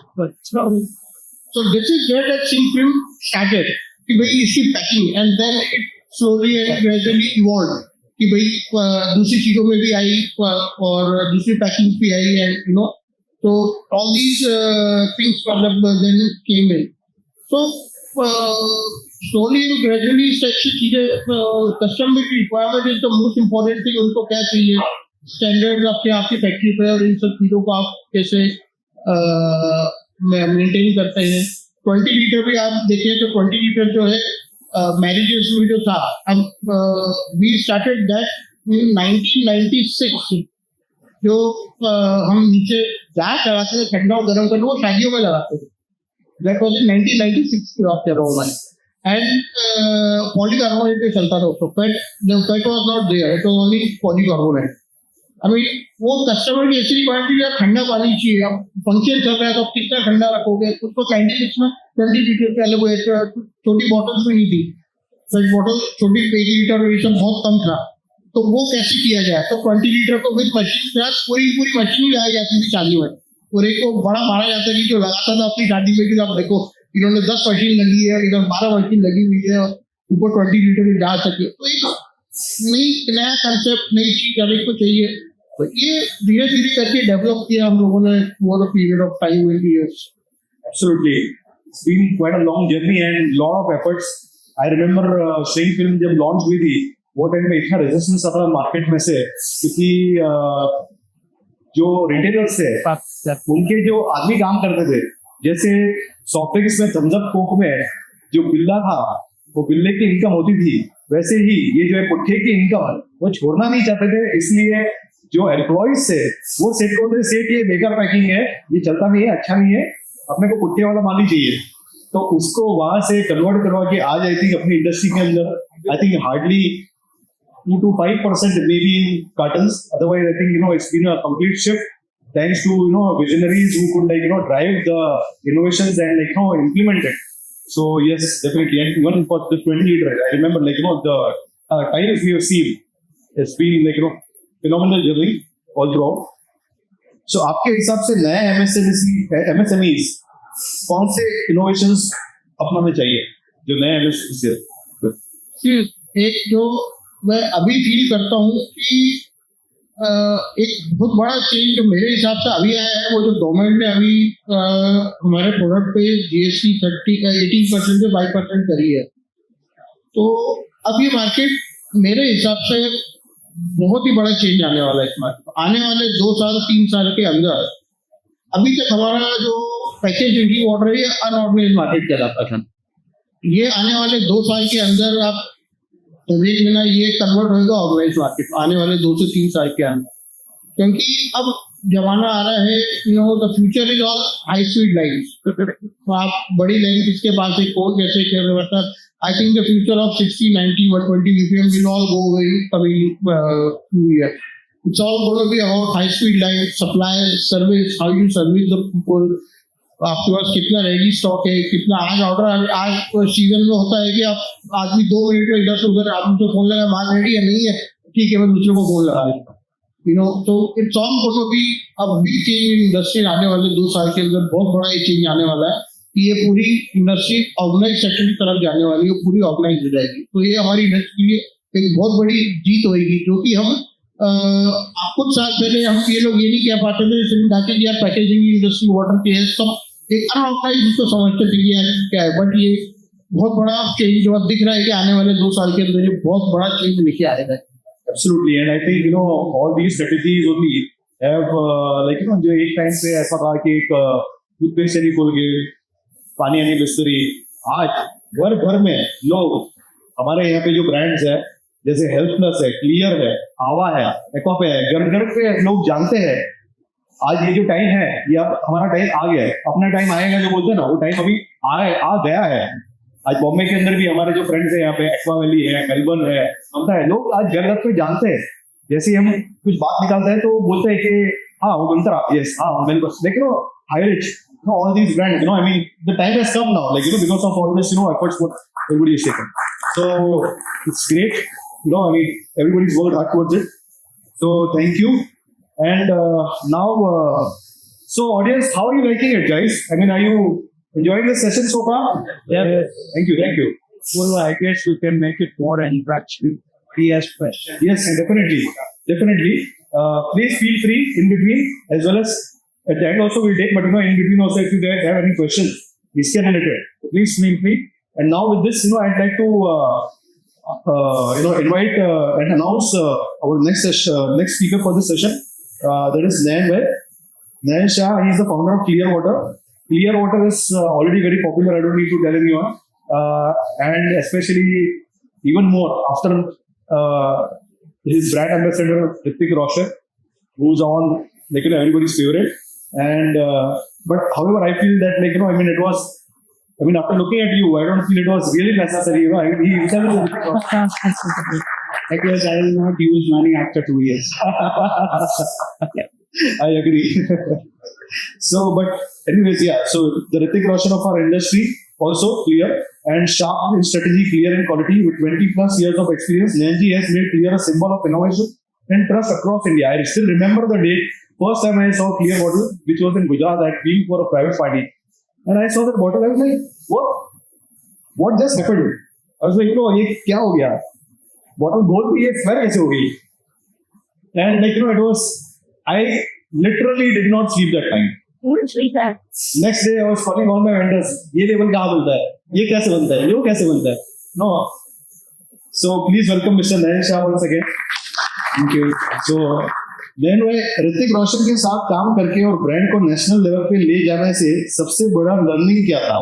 So this is where that shrink film started कि भाई इसकी packing, and then it slowly and gradually evolve कि भाई दूसरी चीजों में भी आई और दूसरी पैकिंग भी आई, and so all these things then came in. So slowly and gradually customer requirement is the most important thing. उनको क्या चाहिए, स्टैंडर्ड आपकी फैक्ट्री पे, और इन सब चीजों को आप कैसे मेंटेन करते हैं। 20 लीटर भी आप देखें तो 20 लीटर जो है मैरिजेस में जो था, अब वी स्टार्टेड दैट इन 1996। जो हम नीचे गैस लगाते थे ठंडा और गर्म करने, वो शादियों में लगाते थे। दैट वाज इन 1996 की बात कर रहा हूँ मैं। एंड पॉलीकार्बोनेट पे चलता था उसको, PET was not there, it was only polycarbonate. I mean वो कस्टमर की ऐसी रिक्वायरमेंट यार ठंडा पानी चाहिए, अब फंक्शन चल रहा है तो आप कितना ठंडा रखोगे। उसको 96 में 20 लीटर के अलग छोटी बॉटल्स में नहीं थी, बॉटल छोटी 1 लीटर ये सब बहुत कम था। तो वो कैसे किया जाए, तो 20 लीटर को विद मशीन के साथ पूरी मशीन लगाई जाती थी शादी में, और एक को बड़ा मारा जाता कि जो लगाता था अपनी शादी में कि आप देखो इन्होंने 10 मशीन लगी है, इधर 12 मशीन लगी हुई है, और ऊपर 20 लीटर की जा सके। तो एक नया कंसेप्ट, नई चीज आने को चाहिए। तो ये धीरे धीरे करके डेवलप किया हम लोगों ने over a period of time in years. Absolutely, it's been quite a long journey and lot of efforts. I remember Shrink Film जब लॉन्च हुई थी वो टाइम में इतना रेजिस्टेंस आता मार्केट में से, क्योंकि जो रिटेलर्स थे उनके जो आदमी काम करते थे, जैसे सॉफ्ट ड्रिंक्स में, थम्स अप, कोक में जो बिल्ला था वो बिल्ले की इनकम होती थी, वैसे ही ये जो है पुट्ठे की इनकम वो छोड़ना नहीं चाहते थे। इसलिए जो एम्प्लॉइज थे वो सेट को सेट ये बेकार पैकिंग है, ये चलता नहीं है, अच्छा नहीं है, अपने को पुट्ठे वाला माल ही चाहिए। तो उसको वहां से कन्वर्ट करवा के आज आई थिंक अपनी इंडस्ट्री के अंदर I think hardly 2 to 5% maybe in cartons. Otherwise, I think it's been a complete shift thanks to visionaries who could drive the innovations and implement it. So yes, definitely, and even for the 20 liter, I remember the tires we have seen, it's been phenomenal journey all throughout. So आपके हिसाब से नए MSMEs कौन से innovations अपनाने चाहिए जो नए MSMEs? एक जो मैं अभी फील करता हूँ कि एक बहुत बड़ा चेंज जो मेरे हिसाब से अभी आया है, वो जो गवर्नमेंट ने अभी हमारे प्रोडक्ट पे GST 18% से 5% करी है। तो अब ये मार्केट मेरे हिसाब से बहुत ही बड़ा चेंज आने वाला है इस मार्केट। आने वाले 2 साल 3 साल के अंदर, अभी तक हमारा जो पैकेज ड्रिंकिंग वाटर है ये अनऑर्गेनाइज मार्केट कहलाता था। ये आने वाले 2 साल के अंदर आप तो देख लेना, ये कन्वर्ट होगा ऑर्गेनाइज मार्केट आने वाले 2 से 3 साल के अंदर, क्योंकि अब जमाना आ रहा है the future is all high speed lines. तो आप बड़ी लाइन किसके पास है, कौन कैसे कर रहे हैं, I think the future of 60, 90, 120 BPM will all go away coming few years. It's all going to be about high speed line, supply, service, how you service the people, आपके पास कितना रेडी स्टॉक है, कितना आज order, आज season में होता है कि आप आदमी 2 मिनट में इधर से उधर आदमी तो फोन लगा, माल रेडी है नहीं है, ठीक है मैं दूसरे को फोन लगा देता हूँ। तो it's all going to be a big change in industry. आने वाले 2 साल के अंदर बहुत बड़ा ये चेंज आने वाला है कि ये पूरी इंडस्ट्री ऑर्गेनाइज सेक्टर की तरफ जाने वाली है, पूरी ऑर्गेनाइज हो जाएगी। तो ये हमारी इंडस्ट्री के लिए एक बहुत बड़ी जीत होगी, जो कि हम कुछ साल पहले हम ये लोग ये नहीं कह पाते थे यार पैकेजिंग इंडस्ट्री वाटर की है, सब एक अनऑर्गेनाइज इसको समझते थे क्या है, बट ये बहुत बड़ा चेंज जो अब दिख रहा है कि आने वाले 2 साल के अंदर ये बहुत बड़ा चेंज लेके आएगा। Absolutely, and I think all these strategies only have जो एक टाइम पे ऐसा था कि एक टूथपेस्ट नहीं खोल के पानी यानी बिस्तरी, आज घर घर में लोग हमारे यहाँ पे जो ब्रांड्स है जैसे हेल्थ प्लस है, क्लियर है, आवा है, एक्वापे है, घर घर पे लोग जानते हैं। आज ये जो टाइम है ये अब हमारा टाइम आ गया है, अपना टाइम आएगा जो बोलते हैं ना, वो टाइम अभी आ गया है। आज बॉम्बे के अंदर भी हमारे जो फ्रेंड्स है यहाँ पे, एक्वा वैली है, मेलबर्न है, समझता है लोग आज घर घर पे जानते हैं। जैसे ही हम कुछ बात निकालते हैं तो बोलते हैं कि हाँ वो गुंतरा, यस हाँ मेलबर्न, लेकिन Highrich, all these brands, I mean the time has come now, because of all this efforts what everybody is taking. So it's great, I mean everybody's worked hard towards it. So thank you. And now, so audience, how are you liking it, guys? I mean, are you enjoying the session so far? Yeah. Thank you. Well, I guess we can make it more interactive. Yes, definitely. Please feel free in between, as well as at the end also we'll take, but in between also if you guys have any questions, this can related, please feel free. And now with this, I'd like to invite and announce our next speaker for this session. That is Nayan Shah. He is the founder of Clear Water. Clear Water is already very popular. I don't need to tell anyone. And especially even more after his brand ambassador Hrithik Roshan, who's on everybody's favorite. And but however, I feel that after looking at you, I don't feel it was really necessary. He himself I guess I will not use money after 2 years. I agree. So, but anyways, yeah. So the Hrithik Roshan of our industry, also clear and sharp in strategy, clear in quality, with 20 plus years of experience. Nayanji has made Clear a symbol of innovation and trust across India. I still remember the day first time I saw Clear bottle, which was in Gujarat. I came for a private party, and I saw that bottle. I was like, what just happened? I was like, ये क्या हो गया? Bottle gold भी expire कैसे हो गई? And it was, I literally did not sleep that time. Next day I was calling all my vendors. ये level कहाँ बनता है? ये कैसे बनता है? ये कैसे बनता है? No. So please welcome Mr. Nayan Shah once again. Thank you. So नयन भाई, ऋतिक रोशन के साथ काम करके और ब्रांड को नेशनल लेवल पे ले जाने से सबसे बड़ा लर्निंग क्या था?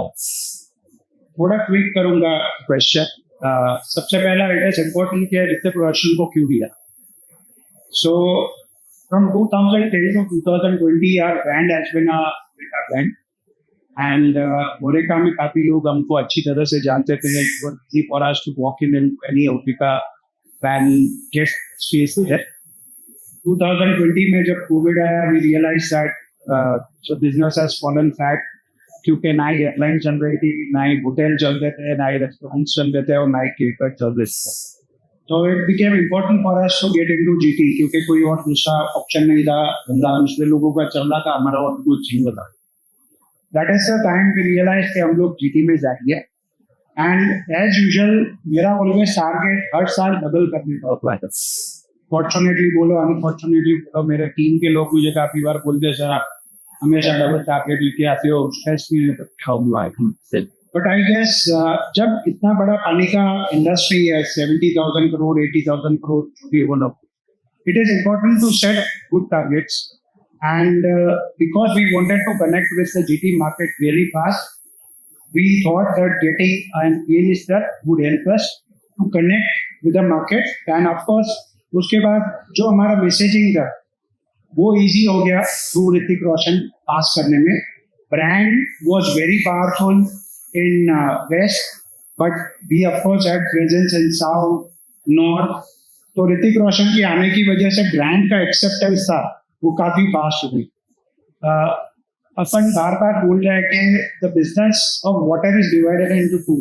थोड़ा ट्वीट करूंगा क्वेश्चन. सबसे पहला इट इज इम्पोर्टेंट कि ऋतिक रोशन को क्यों दिया. So from 2010 to 2020 our brand has been a brand and ओरेका में काफी लोग हमको अच्छी तरह से जानते थे. Easy for us to walk in any ओरेका ब्रांड गेट स्पेस देयर. 2020 में जब कोविड आया we realise that business has fallen flat क्योंकि ना ही एयरलाइन चल रही थी, ना ही होटल चल रहे थे, ना ही रेस्टोरेंट्स चल रहे थे और ना ही केटर चल रहे थे. तो it became important for us to get into GT क्योंकि कोई और दूसरा ऑप्शन नहीं था. धंधा दूसरे लोगों का चल रहा था, हमारा और कुछ नहीं था. That is the time we realise कि हम लोग जीटी में जाएंगे. एंड एज यूजुअल मेरा ऑलवेज टारगेट हर साल डबल करने का होता है. फॉर्चुनेटली बोलो अनफॉर्चुनेटली बोलो, मेरे टीम के लोग मुझे काफी बार बोलते सर आप हमेशा डबल टारगेट लेके आते हो, स्ट्रेस नहीं. बट आई गेस जब इतना बड़ा पानी का इंडस्ट्री है 70,000 करोड़ 80,000 करोड़ भी बोलो, it is important to set good targets. And because we wanted to connect with the GT market very fast, we thought that getting an A lister would help us to connect with the market. And of course उसके बाद जो हमारा messaging था वो easy हो गया through Hrithik Roshan पास करने में. Brand was very powerful in west but we of course had presence in south north. तो ऋतिक रोशन के आने की वजह से ब्रांड का एक्सेप्टेंस था वो काफी फास्ट हुई. अपन बार बार बोल रहे हैं कि the business of water is divided into two.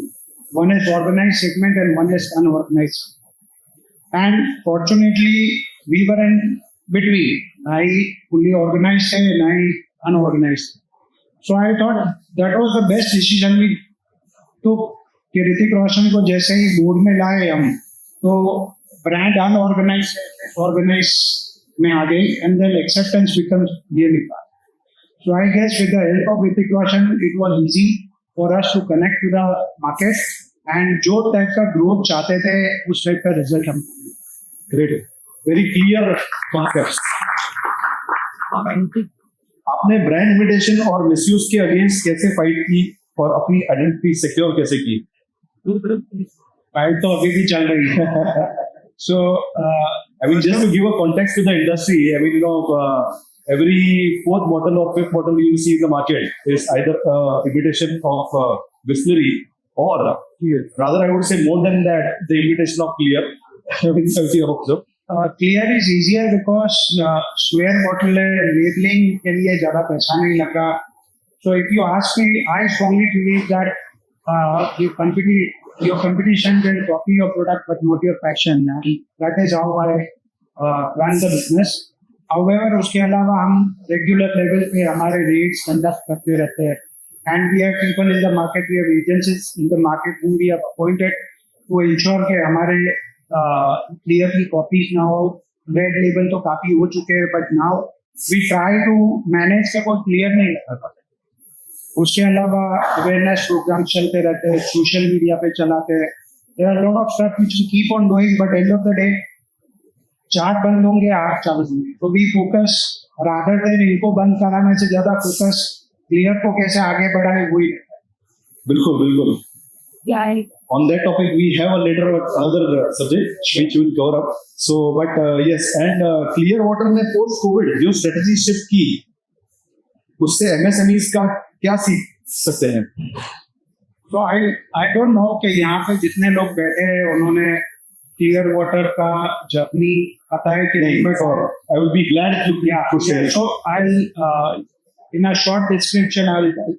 One is organised segment and one is unorganised. And fortunately we were in between, ना ही फुल्ली ऑर्गेनाइज्ड है ना ही unorganised. So I thought that was the best decision we took कि ऋतिक रोशन को जैसे ही board में लाए हम तो ब्रांड अनऑर्गेनाइज ऑर्गेनाइज में आ गई and then acceptance becomes really fast. So I guess with the help of Hrithik Roshan it was easy for us to connect to the market and जो टाइप का ग्रोथ चाहते थे उस टाइप का रिजल्ट हम. Great, very clear market. आपने brand imitation और misuse के अगेंस्ट कैसे फाइट की और अपनी आइडेंटिटी सिक्योर कैसे की? फाइट तो अभी भी चल रही है. So, I mean, just to give a context to the industry, I mean, every fourth bottle or fifth bottle you see in the market is either imitation of Bisleri or, rather, I would say more than that, the imitation of Clear. Clear is easier because square bottle labelling के लिए ज्यादा पैसा नहीं लगा. So if you ask me I strongly believe that your competition will copy your product but not your passion. That is how I run the business. However उसके अलावा हम regular level पे हमारे रेट्स कंडक्ट करते रहते हैं. And we have people in the market, we have agencies in the market whom we have appointed to ensure कि हमारे क्लियर की कॉपीज ना हो. रेड लेबल तो काफी हो चुके हैं but now we try to manage के कोई क्लियर नहीं लगा पाते. उसके अलावा अवेयरनेस प्रोग्राम चलते रहते हैं, सोशल मीडिया पे चलाते हैं. There are lot of stuff which we keep on doing but end of the day 4 बंद होंगे 8 चालू होंगे. तो वी फोकस रादर देन इनको बंद कराने से ज्यादा फोकस क्लियर को कैसे आगे बढ़ाए वही. बिल्कुल बिल्कुल. Yeah. On that topic, we have a later another subject which will cover up. So, but yes, and Clearwater ने post COVID जो strategy shift की, उससे MSMEs का क्या सीख सकते हैं? तो I don't know कि यहाँ पे जितने लोग बैठे हैं उन्होंने Clearwater का जर्नी पता है कि नहीं. But I will be glad to share. So I'll in a short description I will tell.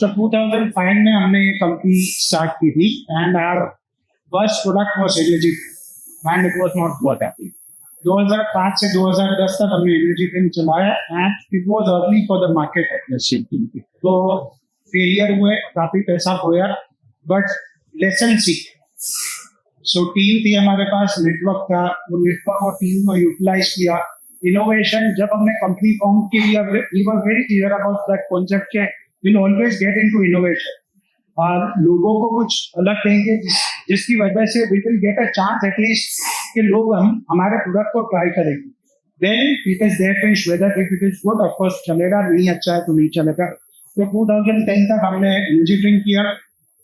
So 2005 में हमने ये कंपनी स्टार्ट की थी and our first product was energy and it was not worth happy. 2005 से 2010 तक हमने energy drink चलाया and it was early for the market at least. तो फेलियर हुए, काफी पैसा खोया बट लेसन सीख. सो टीम थी हमारे पास, नेटवर्क था, वो नेटवर्क और टीम को यूटिलाइज किया. इनोवेशन जब हमने कंपनी फॉर्म की we were very clear about that concept के we'll always get into innovation. और लोगों को कुछ अलग देंगे जिसकी वजह से we will get a chance at least कि लोग हमारे प्रोडक्ट को ट्राई करेंगे. Then it is there to whether if it is good of course चलेगा, नहीं अच्छा है तो नहीं चलेगा. तो 2010 तक हमने एनर्जी ड्रिंक किया.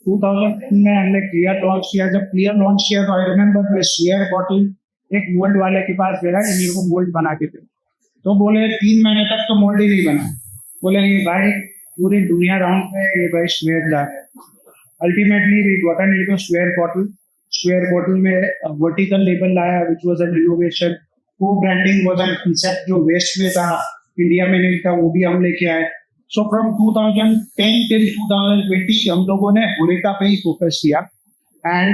2010 में हमने क्लियर लॉन्च किया. जब क्लियर लॉन्च किया तो आई रिमेम्बर मैं शेयर बॉटल एक मोल्ड वाले के पास गया कि मेरे को मोल्ड बना के दे. तो बोले 3 महीने तक तो मोल्ड ही नहीं बना. बोले ये भाई पूरी दुनिया राउंड में ये भाई स्क्वायर ला है. Ultimately we gotten into square bottle. Square bottle में वर्टिकल लेबल लाया which was an innovation. Co-branding was an concept जो वेस्ट में था, इंडिया में नहीं था, वो भी हम लेके आए. सो फ्रॉम 2010 टिल 2020 हम लोगों ने होरेका पे ही फोकस किया. And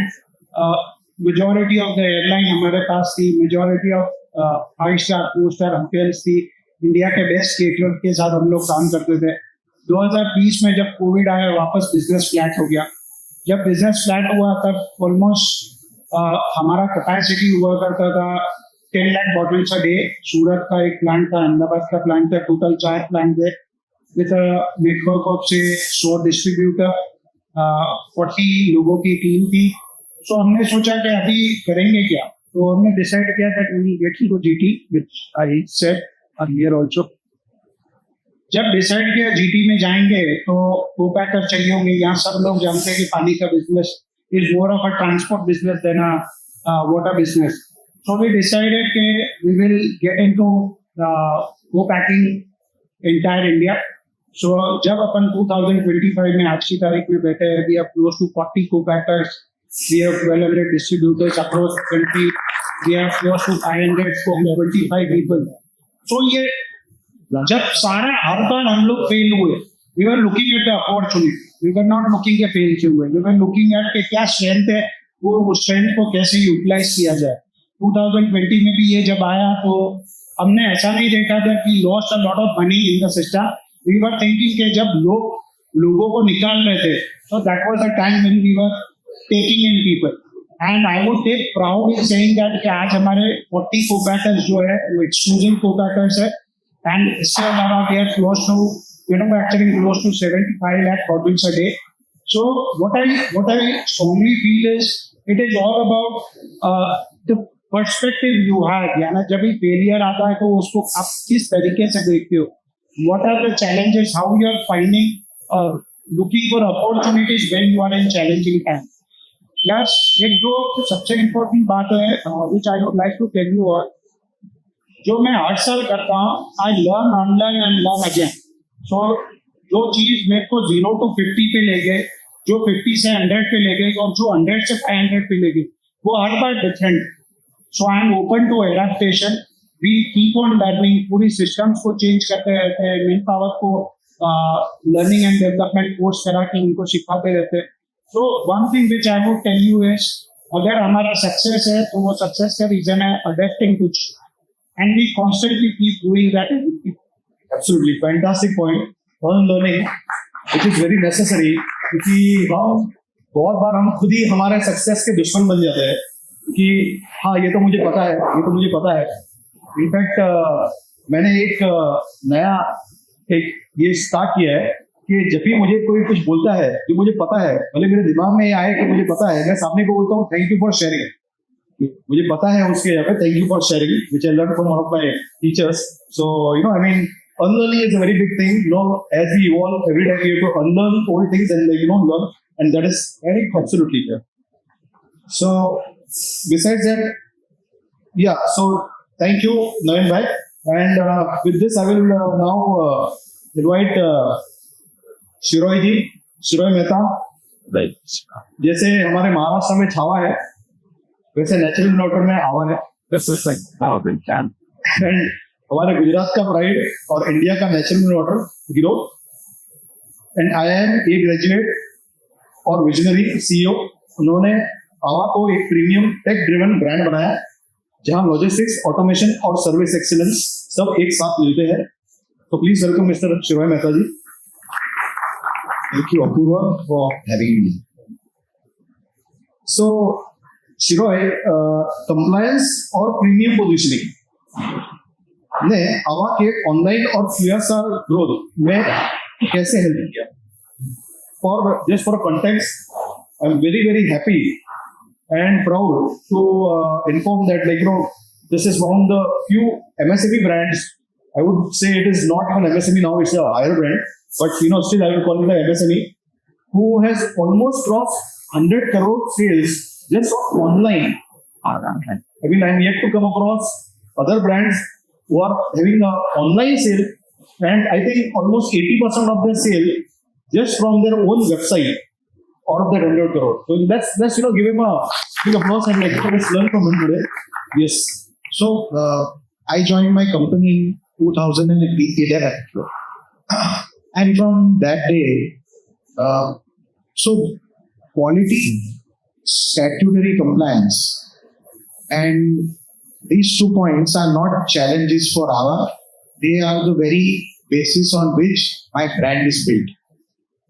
majority of the airline हमारे पास थी, majority of 5 star 4 star hotels थी. इंडिया के बेस्ट केटरर के साथ हम लोग काम करते थे. 2020 में जब कोविड आया वापस बिजनेस फ्लैट हो गया. जब बिजनेस फ्लैट हुआ तब ऑलमोस्ट हमारा कैपेसिटी हुआ करता था 10 लाख बॉटल्स अ डे. सूरत का एक प्लांट था, अहमदाबाद का प्लांट था, टोटल 4 प्लांट थे विद नेटवर्क ऑफ से 100 डिस्ट्रीब्यूटर, 40 लोगों की टीम थी. सो हमने सोचा कि अभी करेंगे क्या. तो हमने डिसाइड किया था कि we get into GT which I said earlier also. जब डिसाइड किया जीटी में जाएंगे तो को-पैकर चाहिए होंगे. यहाँ सब लोग जानते हैं कि पानी का business is more of a transport business than a water business. So we decided कि we will get into co-packing entire India. So जब अपन 2025 में आज की तारीख में बैठे हैं, we have close to 40 co-packers, we have 1200 distributors across the country, we have close to 525 people. So ये जब सारा हर बार हम लोग फेल हुए, we were looking at the opportunity. We were not looking के फेल क्यों हुए. वी वर लुकिंग एट के क्या स्ट्रेंथ है, वो उस स्ट्रेंथ को कैसे यूटिलाइज किया जाए. 2020 में भी ये जब आया तो हमने ऐसा नहीं देखा था कि lost a lot of money in the system. We were thinking के जब लोगों को निकाल रहे थे तो that was the time when we were taking in people. And I would take proud in saying that कि आज हमारे 40 को-पैकर्स जो है वो एक्सक्लूसिव को-पैकर्स है. And इससे अलावा we are close to, manufacturing close to 75 lakh bottles a day. So what I strongly feel is it is all about the perspective you have. यानी जब भी failure आता है तो उसको आप किस तरीके से देखते हो. What are the challenges? How you are finding looking for opportunities when you are in challenging time. Plus एक जो सबसे important बात है which I would like to tell you all. जो मैं हर साल करता हूँ, I learn unlearn and learn again. So जो चीज मेरे को 0 to 50 पे ले गए, जो 50 से 100 पे ले गए और जो 100 से 500 पे ले गए, वो हर बार different. So I am open to adaptation. We keep on learning. पूरी सिस्टम्स को चेंज करते रहते हैं. मेन पावर को लर्निंग एंड डेवलपमेंट कोर्स करा के उनको सिखाते रहते हैं. So one thing which I would tell you is, अगर हमारा सक्सेस है तो वो सक्सेस का रीजन है adapting to. And we constantly keep doing that. Absolutely fantastic point. Learning, which is very necessary. क्योंकि हम बहुत बार हम खुद ही हमारे सक्सेस के दुश्मन बन जाते हैं कि हाँ ये तो मुझे पता है, ये तो मुझे पता है. इनफैक्ट मैंने एक नया ये स्टार्ट किया है कि जब भी मुझे कोई कुछ बोलता है जो मुझे पता है, भले मेरे दिमाग में ये आए कि मुझे पता है, मैं सामने को बोलता हूँ थैंक यू फॉर शेयरिंग. मुझे पता है उसके यहाँ पे thank you for sharing which I learn from one of my teachers. So you know I mean unlearning is a very big thing. You know, as we evolve every time we have to unlearn old things and learn, and that is absolutely clear. So besides that, yeah, so thank you Naveen bhai, and with this I will now invite Shiroy ji, Shiroy Mehta. Right. जैसे हमारे महाराष्ट्र में छावा है वैसे natural water में आवा है. This is like how they can. And हमारे गुजरात का प्राइड और इंडिया का natural water hero. And I am a graduate और विजनरी सीईओ. उन्होंने आवा को एक प्रीमियम टेक ड्रिवन ब्रांड बनाया जहां लॉजिस्टिक्स, ऑटोमेशन और सर्विस एक्सीलेंस सब एक साथ मिलते हैं. तो please welcome mister Shiroy Mehta ji. Thank you, Apurva, for having me. So, Shiroy, compliance और प्रीमियम पोजिशनिंग ने आवा के ऑनलाइन और QSR ग्रोथ में कैसे हेल्प किया? for a context, I'm very, very happy and proud to inform that, like, this is one of the few MSME brands. I would say it is not an MSME now, it's a higher brand, but still I will call it an MSME, who has almost crossed 100 crore sales just online. I mean, I'm yet to come across other brands who are having an online sale, and I think almost 80% of their sale just from their own website out of that 100 crore. So let's give him a big applause and let's learn from him today. Yes. So, I joined my company in 2011. And from that day, so quality, statutory compliance, and these 2 points are not challenges for Ava. They are the very basis on which my brand is built.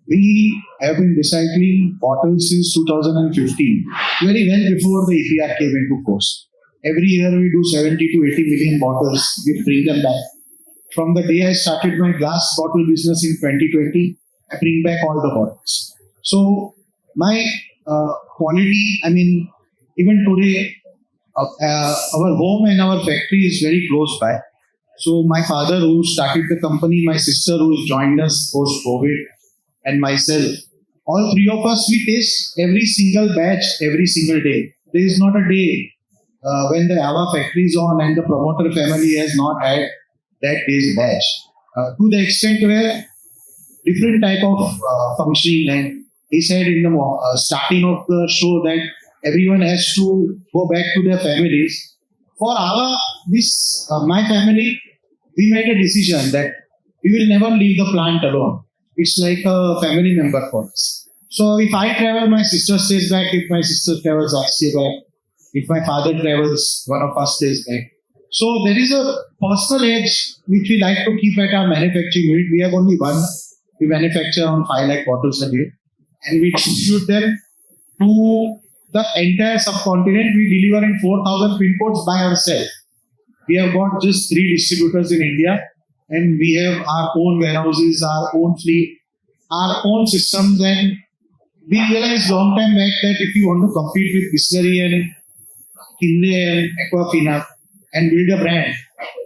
We have been recycling bottles since 2015, very well before the EPR came into force. Every year we do 70 to 80 million bottles, we bring them back. From the day I started my glass bottle business in 2020, I bring back all the bottles. So my quality, I mean, even today, our home and our factory is very close by. So my father who started the company, my sister who joined us post-COVID, and myself, all three of us, we taste every single batch every single day. There is not a day when the Ava factory is on and the promoter family has not had that day's batch. To the extent where different type of functioning, and he said in the starting of the show that everyone has to go back to their families. For Ava, my family, we made a decision that we will never leave the plant alone. It's like a family member for us. So if I travel, my sister stays back. If my sister travels, I stay back. If my father travels, one of us stays back. So there is a personal edge which we like to keep at our manufacturing unit. We have only one. We manufacture around 5 lakh bottles a day. And we distribute them to the entire subcontinent. We deliver in 4,000 pin codes by ourselves. We have got just 3 distributors in India. And we have our own warehouses, our own fleet, our own systems. And we realized long time back that if you want to compete with Bisleri and Kinley and Aquafina and build a brand,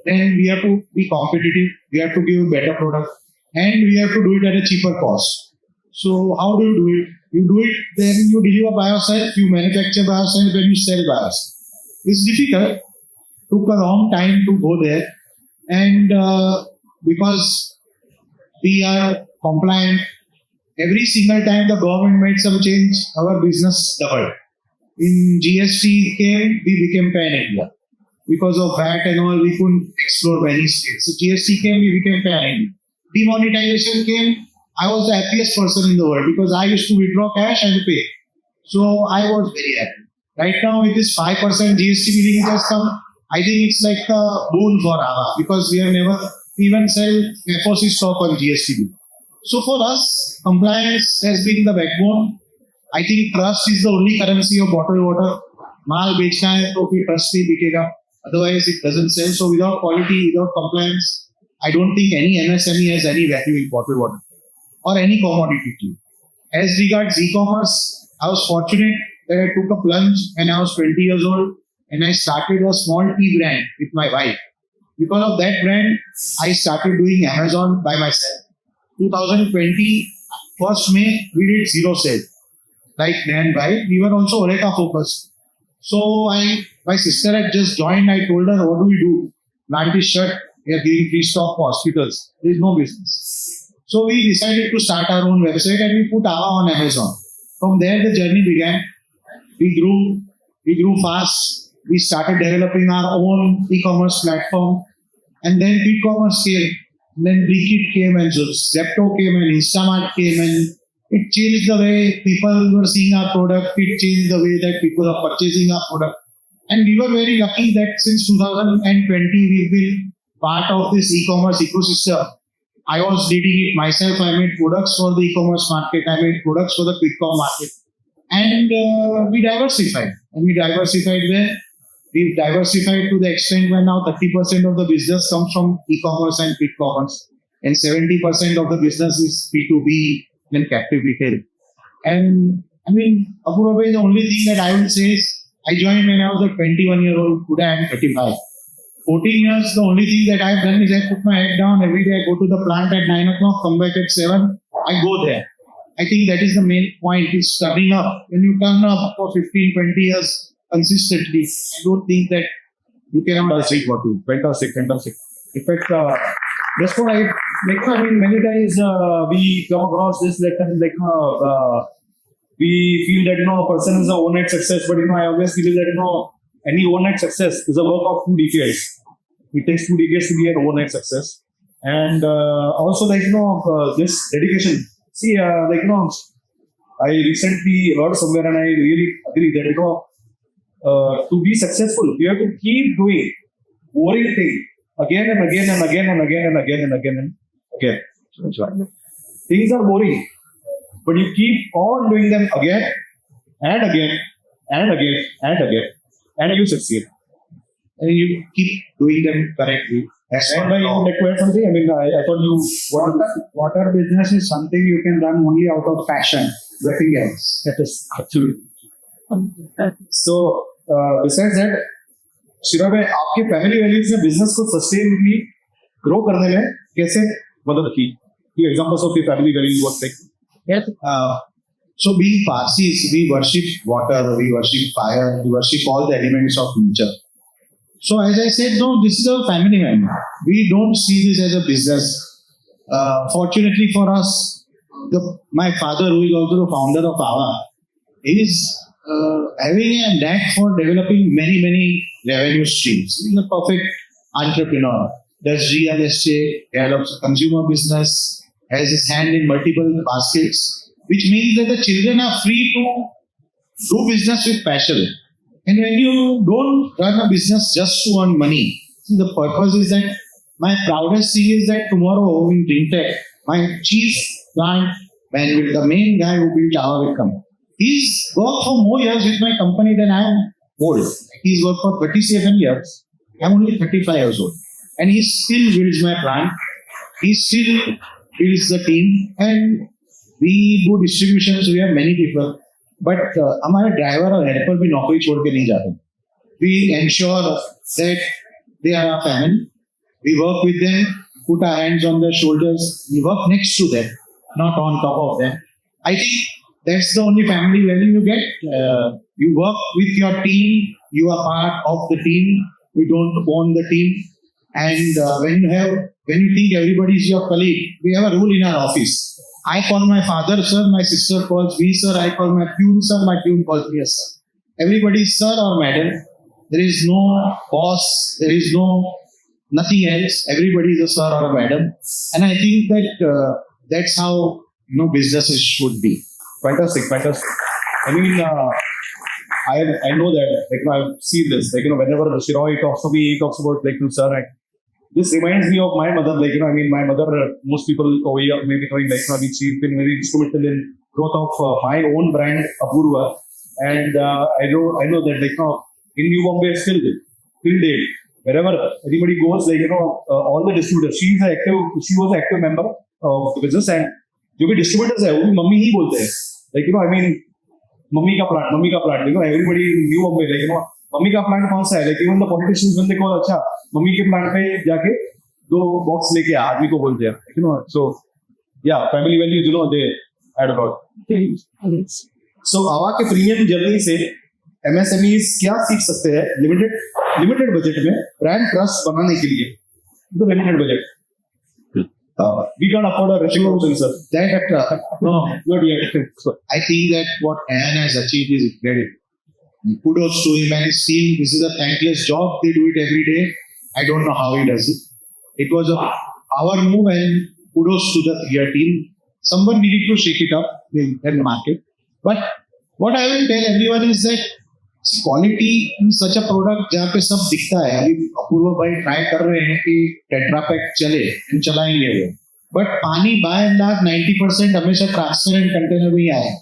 then we have to be competitive, we have to give a better product, and we have to do it at a cheaper cost. So how do you do it? You do it, then you deliver by yourself, you manufacture by yourself, then you sell by yourself. It's difficult. Took a long time to go there. And because we are compliant, every single time the government made some change, our business doubled. In GST came, we became pan-India. Because of VAT and all, we couldn't explore many states. So GST came, we became pan-India. Demonetization came, I was the happiest person in the world because I used to withdraw cash and pay. So I was very happy. Right now, with this 5% GST billing has come, I think it's like a boon for Ava because we have never even sell FOC stock on GST bill. So for us, compliance has been the backbone. I think trust is the only currency of bottled water. Maal bechna hai to fir trust hi bikega. Otherwise, it doesn't sell. So without quality, without compliance, I don't think any MSME has any value in bottled water or any commodity too. As regards e-commerce, I was fortunate that I took a plunge when I was 20 years old and I started a small tea brand with my wife. Because of that brand, I started doing Amazon by myself. 2020, first May, we did 0 sale. Like Dan Bhai, we were also Horeca focused. So my sister had just joined. I told her, what do we do? Plant is shut. We are giving free stock for hospitals. There is no business. So we decided to start our own website and we put Ava on Amazon. From there, the journey began. We grew fast. We started developing our own e-commerce platform. And then e-commerce came. Then Blinkit came and Zepto came and Instamart came and it changed the way people were seeing our product. It changed the way that people are purchasing our product. And we were very lucky that since 2020, we've been part of this e-commerce ecosystem. I was leading it myself. I made products for the e-commerce market. I made products for the quick com market. And we diversified. And we diversified where? We've diversified to the extent where now 30% of the business comes from e-commerce and quick commerce. And 70% of the business is B2B, in captive retail. And I mean, Apurva Bhai, the only thing that I will say is, I joined when I was a 21-year-old. Today I am 35. 14 years, the only thing that I have done is I put my head down every day. I go to the plant at 9 o'clock, come back at 7. I go there. I think that is the main point, is turning up. When you turn up for 15, 20 years consistently, I don't think that you can have Fantastic, Vatu. Fantastic. In fact, that's what I mean, many times we come across this we feel that a person is an overnight success, but I always feel that any overnight success is a work of 2 decades. It takes 2 decades to be an overnight success, and also this dedication. See, I recently heard somewhere, and I really agree that to be successful, you have to keep doing boring thing again and again and again and again and again and again and again. Things are boring, but you keep on doing them again and again and again and again, and you succeed. and you keep doing them correctly. And I would like to add something. I mean, I thought you Water business is something you can run only out of passion, nothing else. that is absolutely. So, besides that, शिरा भाई, आपके family values ने business को sustainably grow करने में कैसे मदद की? Few examples of your family values, what like? Yes. So being Parsis, we worship water, we worship fire, we worship all the elements of nature. So as I said, no, this is our family man. We don't see this as a business. Fortunately for us, my father, who is also the founder of AVA, is having a knack for developing many revenue streams. He's a perfect entrepreneur. Does real estate, develops consumer business, has his hand in multiple baskets, which means that the children are free to do business with passion. And when you don't run a business just to earn money, the purpose is that my proudest thing is that tomorrow in DreamTech, my chief plant man, the main guy who built AVA will come. He's worked for more years with my company than I am old. He's worked for 37 years. I'm only 35 years old. And he still builds my plant. He still builds the team. And we do distributions. We have many people. But हमारे driver और helper भी नौकरी छोड़ के नहीं जाते. We ensure that they are our family. We work with them, put our hands on their shoulders. We work next to them, not on top of them. I think that's the only family value you get. You work with your team. You are part of the team. We don't own the team. And when you think everybody is your colleague, we have a rule in our office. I call my father sir, my sister calls me sir, I call my pune sir, my pune calls me sir. Everybody is sir or madam. There is no boss, there is nothing else. Everybody is a sir or a madam. And I think that that's how businesses should be. Fantastic. I mean, I know that, I've seen this, whenever Shiroy talks to me, he talks about, sir, this reminds me of my mother, my mother, most people over here may be knowing, she's been very instrumental in growth of my own brand, Apurva. And I know that, in New Bombay, till date, wherever anybody goes, all the distributors, she was an active member of the business, and जो भी distributors है, वो भी mummy ही बोलते हैं. Mummy का plant, everybody in New Bombay, mummy का plant कौन सा है? even the politicians when they call, अच्छा मम्मी के प्लांट पे जाके 2 बॉक्स लेके आदमी को बोलते हैं. So yeah, family values, they add a lot. So AVA के प्रीमियम जर्नी से MSMEs क्या सीख सकते हैं लिमिटेड बजट में ब्रांड ट्रस्ट बनाने के लिए? तो limited budget, we can't afford a restriction, sir. No, Not yet. I think that what Anne has achieved is incredible. Kudos to him and his team. This is a thankless job. They do it every day. I don't know how he does it. It was our move, and kudos to the Three team. Someone needed to shake it up in the market. But what I will tell everyone is that quality in such a product जहाँ पे सब दिखता है. अभी अपूर्व भाई try कर रहे हैं कि टेट्रापैक चले, हम चलाएंगे वो. बट पानी बाय एंड लार्ज 90% हमेशा ट्रांसपेरेंट कंटेनर में ही आया.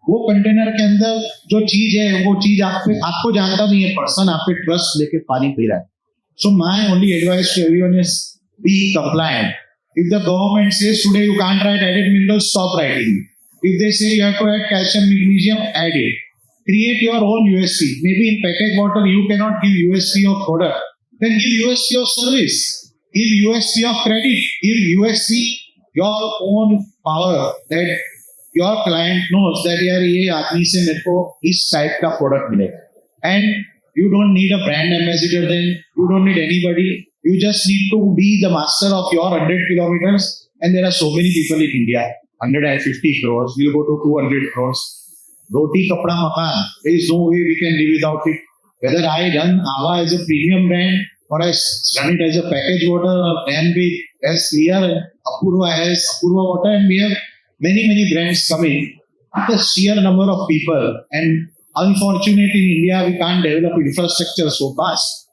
वो कंटेनर के अंदर जो चीज है, वो चीज आपको जानता नहीं है. पर्सन आप पे ट्रस्ट लेके पानी पी रहा है. So my only advice to everyone is be compliant. If the government says today you can't write added minerals, stop writing it. If they say you have to add calcium, magnesium, add it. Create your own USP. Maybe in packaged water you cannot give USP of product. Then give USP of service. Give USP of credit. Give USP your own power that your client knows that यार ये आदमी से मेरे को इस type का product मिलेगा. And you don't need a brand ambassador then. You don't need anybody. You just need to be the master of your 100 kilometers. And there are so many people in India. 150 crores. We'll go to 200 crores. Roti, kapda, makan. There is no way we can live without it. Whether I run Ava as a premium brand or I run it as a packaged water or brand with as clear Apurva as Apurva water, and we have many brands coming. The sheer number of people, and unfortunately in India we can't develop infrastructure so fast.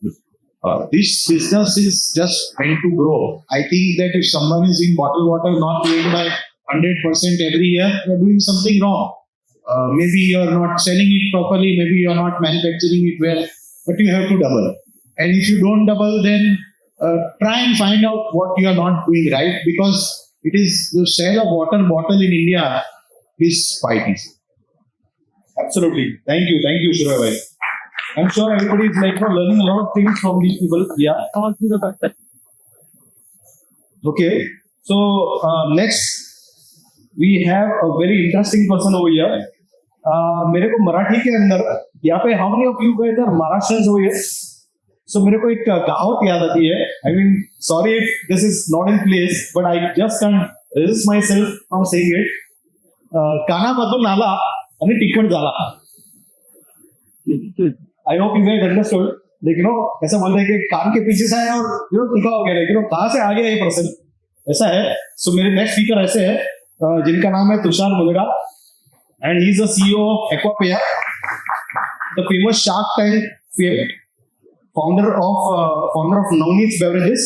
This business is just meant to grow. I think that if someone is in bottled water not growing by 100% every year, they're doing something wrong. Maybe you're not selling it properly, maybe you're not manufacturing it well, but you have to double. And if you don't double, then try and find out what you are not doing right, because it is the sale of water bottle in India is quite easy. Absolutely. Thank you, Shiroy bhai. I'm sure everybody is like learning a lot of things from these people. Yeah. Okay. So next we have a very interesting person over here. मेरे को मराठी के अंदर यहाँ पे how many of you guys are Maharashtrians over here? So मेरे को एक कहावत याद आती है. I mean, sorry if this is not in place, but I just can't resist myself from saying it. कानामधून आला आणि तिखट झाला. I hope you guys understood. Like, ऐसा बोलते हैं कि कान के पीछे से है और तीखा हो गया. कहाँ से आ गया ये पर्सन? ऐसा है. So मेरे नेक्स्ट स्पीकर ऐसे है जिनका नाम है Tushar Mundra, and he is the CEO of Aquapea, the famous Shark Tank fame. Founder of Navneet's Beverages,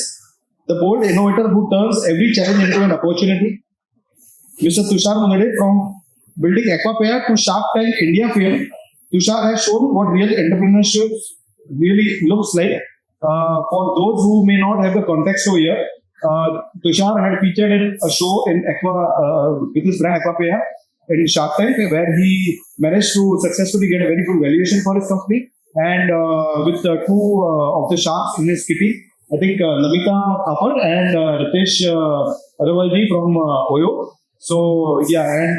the bold innovator who turns every challenge into an opportunity. Mr. Tushar Mundade, from building Aquapea to Shark Tank India fame, Tushar has shown what real entrepreneurship really looks like. For those who may not have the context over here, Tushar had featured in a show in with his brand Aquapea in Shark Tank, where he managed to successfully get a very good valuation for his company. And with two of the sharks in his kitty, I think Namita Thapar and Ritesh Agarwalji from Oyo. So yeah, and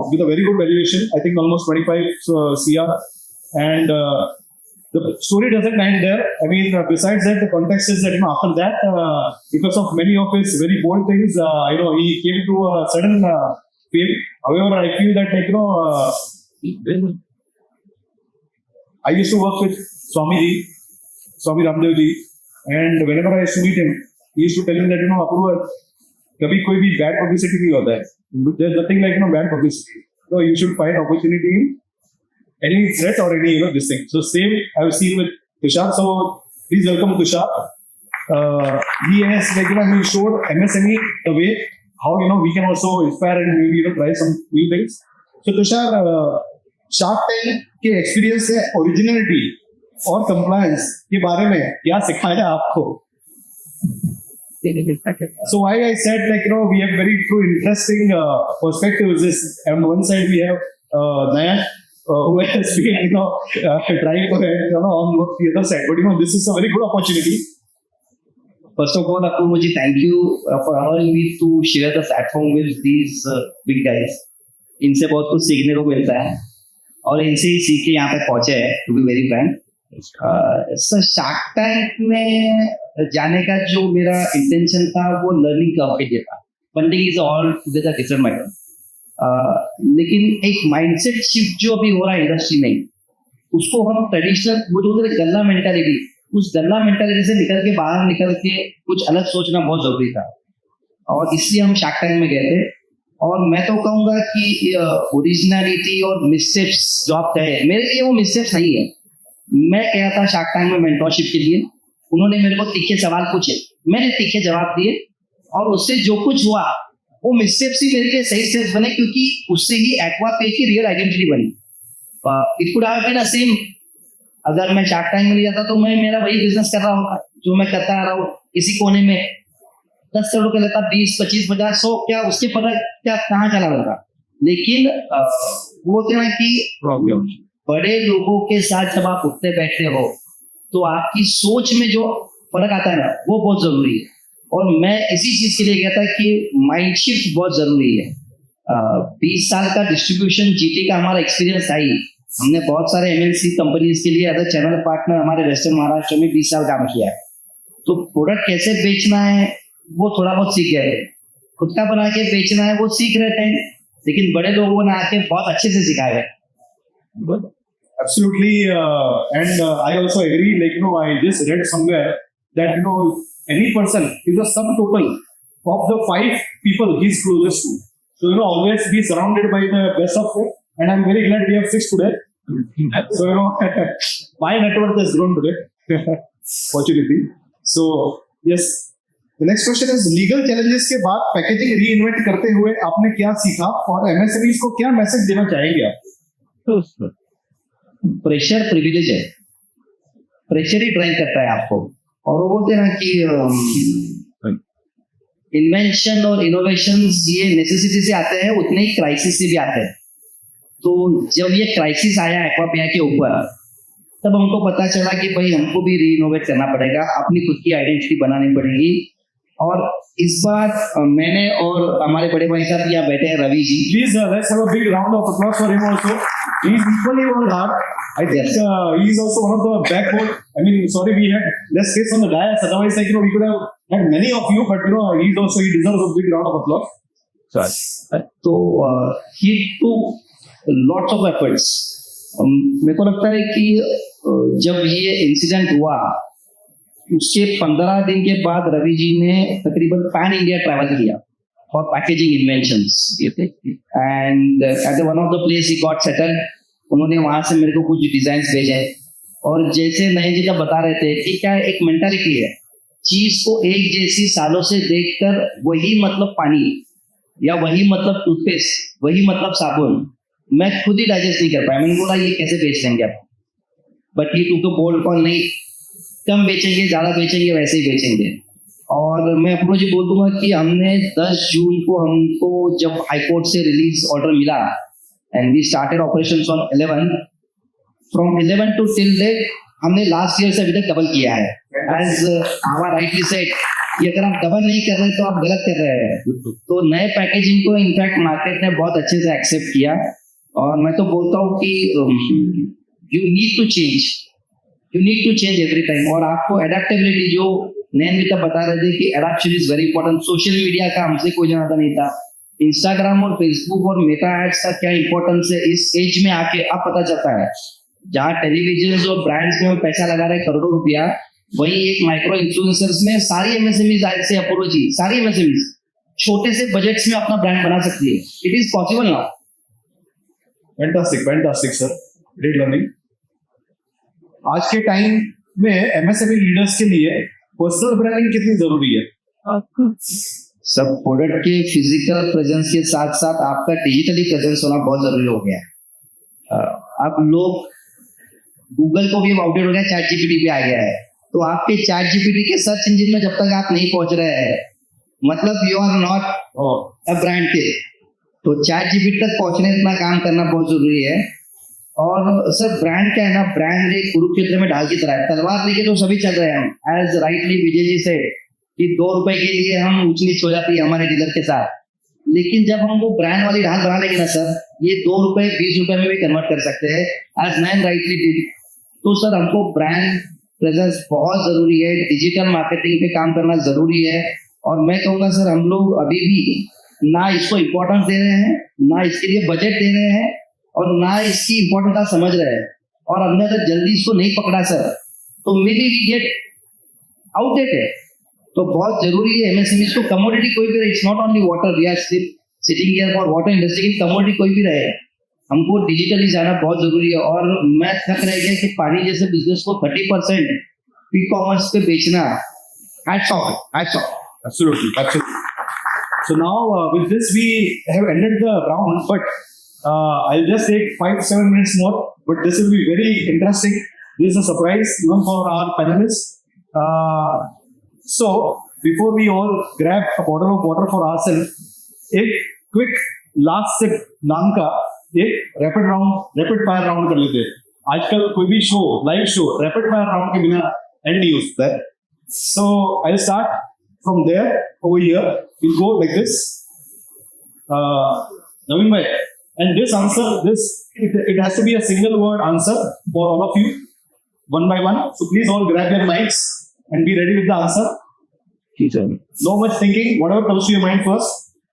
with a very good valuation, I think almost 25 CR. And the story doesn't end there. I mean, besides that, the context is that after that, because of many of his very bold things, he came to a sudden fame. However, I feel that I used to work with Swami Ramdev ji, and whenever I used to meet him, he used to tell me that Apurva, कभी कोई भी bad publicity नहीं होता है. There's nothing like bad publicity. So you should find opportunity in any threat or any this thing. So same I have seen with Tushar. So please welcome Tushar. He has he showed MSME the way how we can also inspire and maybe try some new things. So Tushar, Shark Tank के experience से originality और compliance के बारे में क्या सिखाया आपको? So why I said we have very true interesting perspectives. This on one side we have Nayan who has been trying to on the other side, but this is a very good opportunity. First of all, Apurva, thank you for allowing me to share the platform with these big guys. इनसे बहुत कुछ सीखने को मिलता है और इनसे ही सीख के यहाँ पे पहुंचे हैं. To be very frank, sir Shark Tank में जाने का जो मेरा इंटेंशन था वो लर्निंग कर्व के लिए था. Funding is all together different matter, लेकिन एक माइंडसेट शिफ्ट जो अभी हो रहा है इंडस्ट्री में, उसको हम ट्रेडिशनल वो जो गल्ला मेंटालिटी, उस गल्ला मेंटालिटी से निकल के कुछ अलग सोचना बहुत जरूरी था. और इसलिए हम शार्क टैंक में गए थे. और मैं तो कहूँगा कि ओरिजिनलिटी और मिसस्टेप्स जो आप कहे, मेरे लिए वो मिसस्टेप्स नहीं है. मैं गया था शार्क टैंक में मेंटरशिप के लिए. उन्होंने मेरे को तीखे सवाल पूछे, मैंने तीखे जवाब दिए, और उससे जो कुछ हुआ वो मिसस्टेप्स ही मेरे लिए सही स्टेप्स बने, क्योंकि उससे ही एक्वापे की रियल आइडेंटिटी बनी. It could have been a shame, अगर मैं शार्क टैंक में नहीं जाता तो मैं मेरा वही बिजनेस कर रहा होगा जो मैं करता आ रहा हूँ इसी कोने में. 10 करोड़ का लेता, 20, 25, 50, 100, क्या उसके पता क्या कहाँ चला जाता। लेकिन वो बोलते हैं कि Problem. बड़े लोगों के साथ जब आप उठते बैठते हो तो आपकी सोच में जो फर्क आता है ना, वो बहुत जरूरी है। और मैं इसी चीज के लिए गया था कि माइंड शिफ्ट बहुत जरूरी है। 20 साल का डिस्ट्रीब्यूशन जीटी का हमारा एक्सपीरियंस था ही। हमने बहुत सारे एमएनसी कंपनीज के लिए एज अ चैनल पार्टनर हमारे वेस्टर्न महाराष्ट्र में 20 साल काम किया है। तो प्रोडक्ट कैसे बेचना है वो थोड़ा बहुत सीख गए, खुद का बना के बेचना है वो सीख रहे थे, लेकिन बड़े लोगों ने आके बहुत अच्छे से सिखाया है। Absolutely, and I also agree. Like I just read somewhere that any person is a sum total of the 5 people he's closest to. So always be surrounded by the best of it. And I'm very glad we have 6 today. So my net worth has grown today, fortunately. So yes, the next question is legal challenges के बाद packaging reinvent करते हुए आपने क्या सीखा और MSMEs को क्या मैसेज देना चाहेंगे आप? प्रेशर प्रिविलेज है, प्रेशर ही ड्राइव करता है आपको। और वो बोलते हैं ना कि इन्वेंशन और इनोवेशन ये नेसेसिटी से आते हैं, उतने ही क्राइसिस से भी आते हैं। तो जब ये क्राइसिस आया एक्वापिया के ऊपर, तब हमको पता चला कि भाई हमको भी रीइनोवेट करना पड़ेगा, अपनी खुद की आइडेंटिटी बनानी पड़ेगी। और इस बार मैंने और हमारे बड़े भाई साहब यहाँ बैठे हैं Ravi ji, Please let's have a big round of applause for him also. He is equally worked hard. I think he is also one of the backbone. I mean, sorry we had less space on the dais. Otherwise, we could have had many of you. But he deserves a big round of applause. Sorry. तो he took lots of efforts. मेरे को लगता है कि जब ये incident हुआ उसके 15 दिन के बाद रवि जी ने तकरीबन पैन इंडिया ट्रैवल किया for packaging inventions, and at one of the place he got settled. उन्होंने वहां से मेरे को कुछ डिजाइन भेजे, और जैसे नयन जी का बता रहे थे कि क्या एक मेंटालिटी है, चीज को एक जैसी सालों से देखकर वही मतलब पानी या वही मतलब टूथपेस्ट, वही मतलब साबुन, मैं खुद ही डाइजेस्ट नहीं कर पाया। मैंने बोला ये कैसे बेच लेंगे आप, बट ये टू बोल्ड कॉल नहीं, कम बेचेंगे ज्यादा बेचेंगे वैसे ही बेचेंगे। और मैं अप्रोच ही बोल दूंगा कि हमने 10 जून को हमको जब हाईकोर्ट से रिलीज ऑर्डर मिला and we started operations on 11, from 11 to till date हमने लास्ट ईयर से अभी तक डबल किया है। एज आवर राइटली सेड, ये अगर आप डबल नहीं कर रहे तो आप गलत कर रहे हैं। तो नए पैकेजिंग को इनफैक्ट मार्केट ने बहुत अच्छे से एक्सेप्ट किया, और मैं तो बोलता हूँ कि you need to change every time. और आपको एडेप्टेबिलिटी, जो नैन भी तब बता रहे थे कि adaptation is very important. Social media का हमसे कोई जानता नहीं था, इंस्टाग्राम और फेसबुक और मेटा एड्स का क्या इंपॉर्टेंस है इस एज में आके अब पता चलता है। जहाँ टेलीविजन और ब्रांड्स में पैसा लगा रहे करोड़ों रुपया, वही एक माइक्रो इन्फ्लुएंसर्स में सारी एमएसएमईज से अपोलो जी, सारी एमएसएमईज छोटे से बजट्स में अपना ब्रांड बना सकती है। It is possible now. Fantastic sir, great learning. आज के टाइम में एमएसएमई लीडर्स के लिए पर्सनल ब्रांडिंग कितनी जरूरी है? सब प्रोडक्ट के फिजिकल प्रेजेंस के साथ साथ आपका डिजिटली प्रेजेंस होना बहुत जरूरी हो गया है। अब लोग गूगल को भी आउटडेट हो गया, चैट जीपीटी पे आ गया है। तो आपके चैट जीपीटी के सर्च इंजन में जब तक आप नहीं पहुंच रहे हैं, मतलब you are not a brand के, तो चैट जीपीटी तक पहुंचने इतना काम करना बहुत जरूरी है। और सर ब्रांड क्या है ना, ब्रांड एक कुरुक्षेत्र में ढाल की तरह है, तलवार लेके तो सभी चल रहे हैं। एज राइटली विजय जी से कि 2 रुपए के लिए हम ऊंच नीच हो जाती है हमारे डीलर के साथ, लेकिन जब हम वो ब्रांड वाली ढाल बना लेंगे ना सर, ये 2 रुपए 20 रुपए में भी कन्वर्ट कर सकते हैं, एज नैन राइटली डिड। तो सर हमको ब्रांड प्रेजेंस बहुत जरूरी है, डिजिटल मार्केटिंग पे काम करना जरूरी है। और मैं कहूँगा सर हम लोग अभी भी ना इसको इम्पोर्टेंस दे रहे हैं, ना इसके लिए बजट दे रहे हैं, और ना इसकी इम्पोर्टेंस समझ रहे हैं। और हमने अगर जल्दी इसको नहीं पकड़ा सर, तो maybe we get outdated. तो बहुत जरूरी है एमएसएमई को, कमोडिटी कोई भी रहे, it's not only water, we are sitting here for water industry, की कमोडिटी कोई भी रहे, हमको डिजिटली जाना बहुत जरूरी है। और मैं थक रह गया कि पानी जैसे बिजनेस को 30% ई कॉमर्स पे बेचना, hats off. Absolutely. So now with this we have ended the round, but I'll just take 5 to 7 minutes more, but this will be very interesting. This is a surprise even for our panelists. So before we all grab a bottle of water for ourselves, एक quick last sip नाम का एक rapid fire round कर लेते हैं. आजकल कोई भी show, live show, rapid fire round के बिना end नहीं हो सकता है. So I'll start from there over here. We'll go like this. Naveen bhai, and this answer, it has to be a single word answer for all of you, one by one. So please all grab your mics and be ready with the answer. No much thinking, whatever comes to your mind first.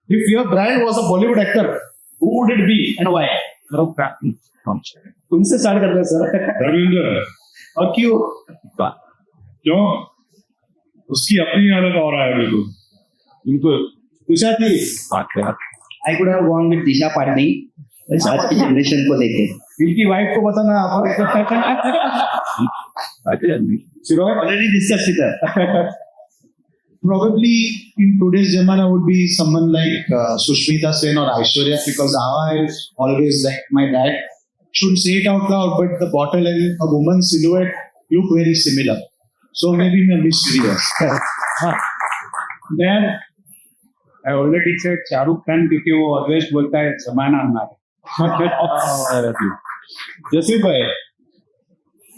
If your brand was a Bollywood actor, who would it be and why? तुमसे start करते हैं sir. Ravindra. और क्यों? क्यों? उसकी अपनी अलग और है बिल्कुल. बिल्कुल. Tushar ji. I could have gone with Disha Patni. आज की जनरेशन को देखे. इनकी वाइफ को बताना Shiroy already discussed it. Probably in today's Zamana would be someone like Sushmita Sen or Aishwarya, because I always, like my dad, should say it out loud, but the bottle and a woman's silhouette look very similar. So maybe मैं mysterious. Then I already said Shahrukh Khan क्योंकि वो always बोलता है जमाना हमारा. जसवीर भाई.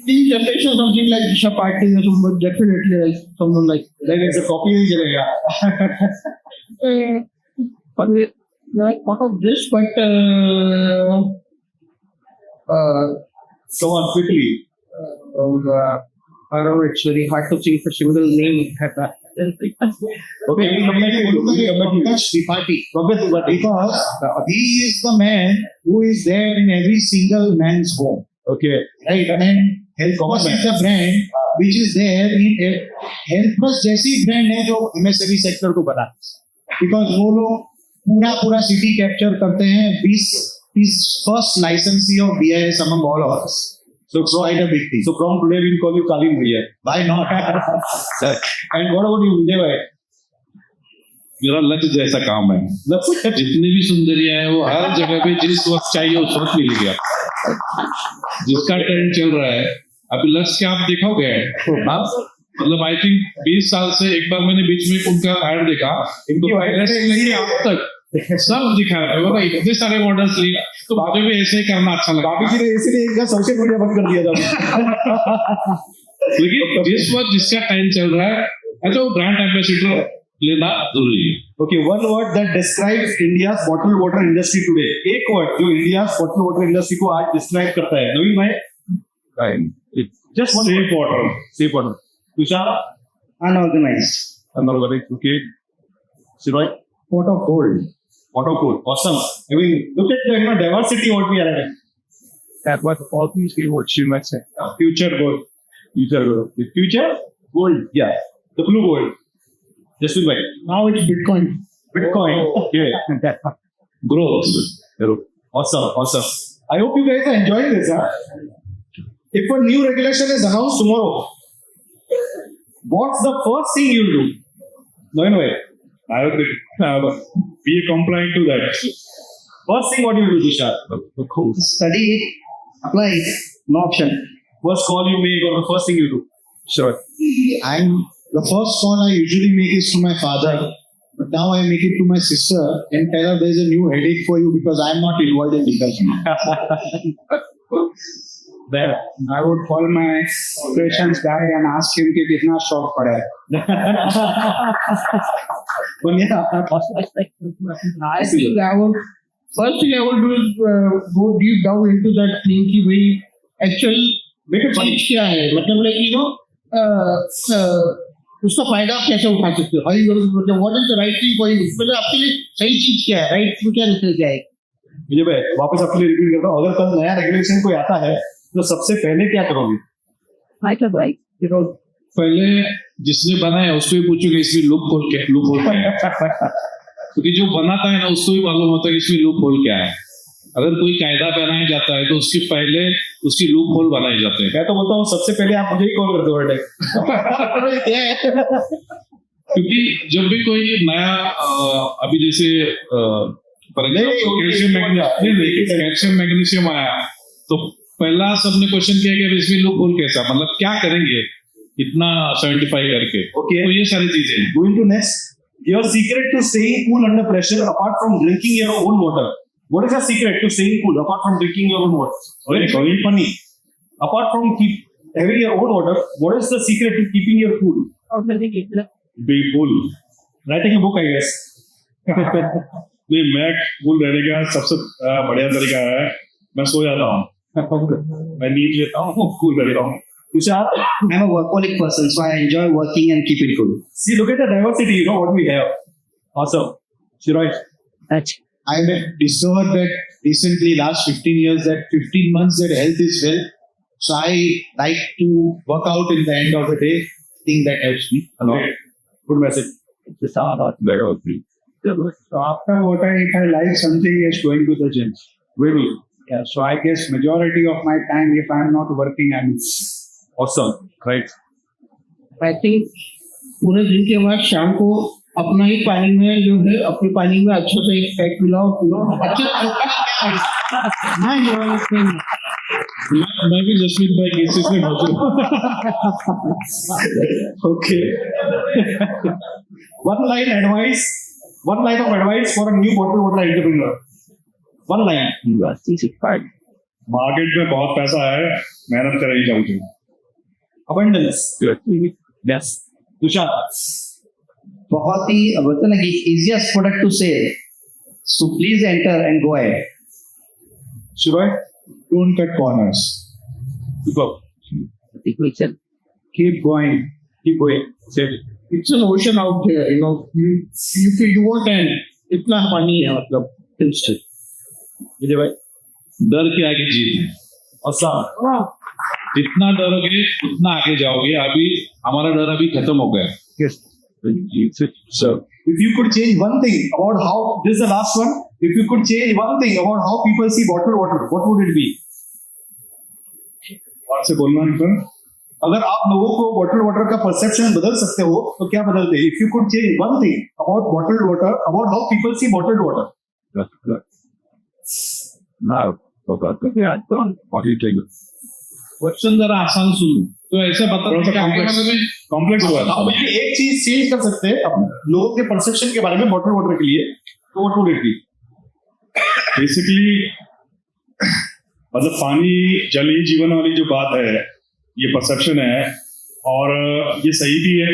The generation something like Disha Patni or someone definitely someone like. Then it's a copy नहीं चलेगा. But like part of this, but Come on quickly. I don't know, it's very hard to think a single name. Okay, Pankaj Tripathi. Because he is the man who is there in every single man's home. Okay. Right? And HealthPlus is a brand which is there in HealthPlus जैसी brand है जो MSME sector को बना. Because वो लोग पूरा city capture करते हैं. 20 first licensee of BIS among all of us. So it's quite a big thing. So from today we'll call you Kalin Bhaiya. Why not? And what about you, Vijay bhai? मेरा लक्ष्य जैसा काम है. जितनी भी सुंदरियां हैं वो हर जगह पे जिस वक्त चाहिए उस वक्त मिल गया. जिसका ट्रेंड चल रहा है अभी लक्ष्य क्या आप देखोगे. मतलब आई थिंक 20 साल से एक बार मैंने बीच में उनका ऐड देखा. इनकी वायरस नहीं अब तक सब दिखा है. इतने सारे मॉडल्स लिए तो मुझे भी ऐसे ही करना अच्छा लगा. भाभी जी ने इसलिए इनका सोशल मीडिया बंद कर दिया था. लेकिन जिस वक्त जिसका ट्रेंड चल रहा है तो ब्रांड एम्बेसडर लेना जरूरी है. Okay, one word that describes India's bottled water industry today. एक word जो India's bottled water industry को आज describe करता है. नवीन भाई. Just safe water. Safe water. Tushar. Unorganized. Unorganized. Okay. Shiroy. Pot of gold. Pot of gold. Awesome. I mean, look at the diversity what we are having. That was obviously what she must say. Future gold. Future gold. The future gold. Yeah. The blue gold. Jaswin bhai. Now it's Bitcoin. Bitcoin. Okay. Growth. Awesome. Awesome. I hope you guys are enjoying this. Huh? If a new regulation is announced tomorrow, what's the first thing you'll do? No way. I will be compliant to that. First thing what you will do, Tushar? Study it, apply it, no option. First call you make or the first thing you do? Sure. The first call I usually make is to my father, but now I make it to my sister and tell her there's a new headache for you because I'm not involved in discussion. There, I would call my operations guy and ask him कि कितना shock पड़ा है. I think I would first thing I would do is go deep down into that thing कि भाई actual चीज क्या है. मतलब like you know उसका फायदा आप कैसे उठा सकते हो. मतलब what is the right thing for you. मतलब आपके लिए सही चीज क्या है. राइट में क्या निकल जाएगा. विजय भाई वापस आपके लिए रिपीट करता हूँ. अगर कल नया रेगुलेशन कोई आता है तो सबसे पहले क्या करोगे? पहले जिसने बनाया उसको भी पूछोगे इसमें लूप होल क्या है. क्योंकि जो बनाता है ना उसको भी मालूम होता है कि इसमें लूप होल क्या है. अगर कोई कायदा बनाया जाता है तो उसके पहले उसकी लूप होल बनाए जाते हैं. मैं तो बोलता हूँ सबसे पहले आप मुझे ही कॉल कर दो. क्योंकि जब भी कोई नया अभी जैसे कैल्शियम मैग्नीशियम आया तो पहला सबने क्वेश्चन किया कि इसमें लूप होल कैसा, मतलब क्या करेंगे. इतना 75 करके। Okay. तो ये सारी चीजें हैं। Going to next. Your secret to staying cool under pressure, apart from drinking your own water. What is your secret to staying cool apart from drinking your own water? Very funny. Apart from having your own water, what is the secret to keeping your cool? Be cool. Writing a book, I guess. नहीं, मैं cool रहने का सबसे बढ़िया तरीका है, मैं सो जाता हूँ, मैं नींद लेता हूँ, कूल रहता हूँ। Tushar, I'm a workaholic person, so I enjoy working and keep it cool. see, look at the diversity, you know what we have. Awesome. Shiroy. I discovered that recently, last 15 years, that 15 months that health is wealth. So I like to work out in the end of the day. Think that helps me a lot. Good message. It's not better. So after what if I like something is going to the gym. We will. Yeah, so I guess majority of my time if I'm not working, I'm Awesome. Right. I think पूरे दिन के बाद शाम को अपना ही पानी में जो है अपने पानी में अच्छे से एक पैक मिलाओ पिलो मैं भी जसमीत भाई केसेस में मौजूद हूँ। Okay. One line advice. One line of advice for a new bottle water entrepreneur. One line. You are 65. Market में बहुत पैसा है, मेहनत करनी चाहिए। Abundance. Yes. Tushar. बहुत ही बोलते ना कि easiest product to sell. So please enter and go ahead. Shiroy. Don't cut corners. Go. Equation. keep going. Keep going. Say it. It's an ocean out there you know you won't and इतना पानी है मतलब विजय भाई. डर के आगे जीत है। Awesome. जितना डरोगे उतना आगे जाओगे। अभी हमारा डर अभी खत्म हो गया। Yes. So, If you could change one thing about how, this is the last one. If you could change one thing about how people see bottled water, what would it be? बात से बोलना नहीं sir. अगर आप लोगों को bottled water का perception बदल सकते हो, तो क्या बदलते? If you could change one thing about bottled water, about how people see bottled water. that's good. Now, yeah, what do you think? Question जरा आसान सुनो। तो ऐसे बता थोड़ा सा कॉम्प्लेक्स हुआ आप है। एक चीज चेंज कर सकते हैं अपने लोगों के परसेप्शन के बारे में bottled water के लिए, तो what would it be? Basically मतलब पानी जल ही जीवन वाली जो बात है, ये परसेप्शन है और ये सही भी है।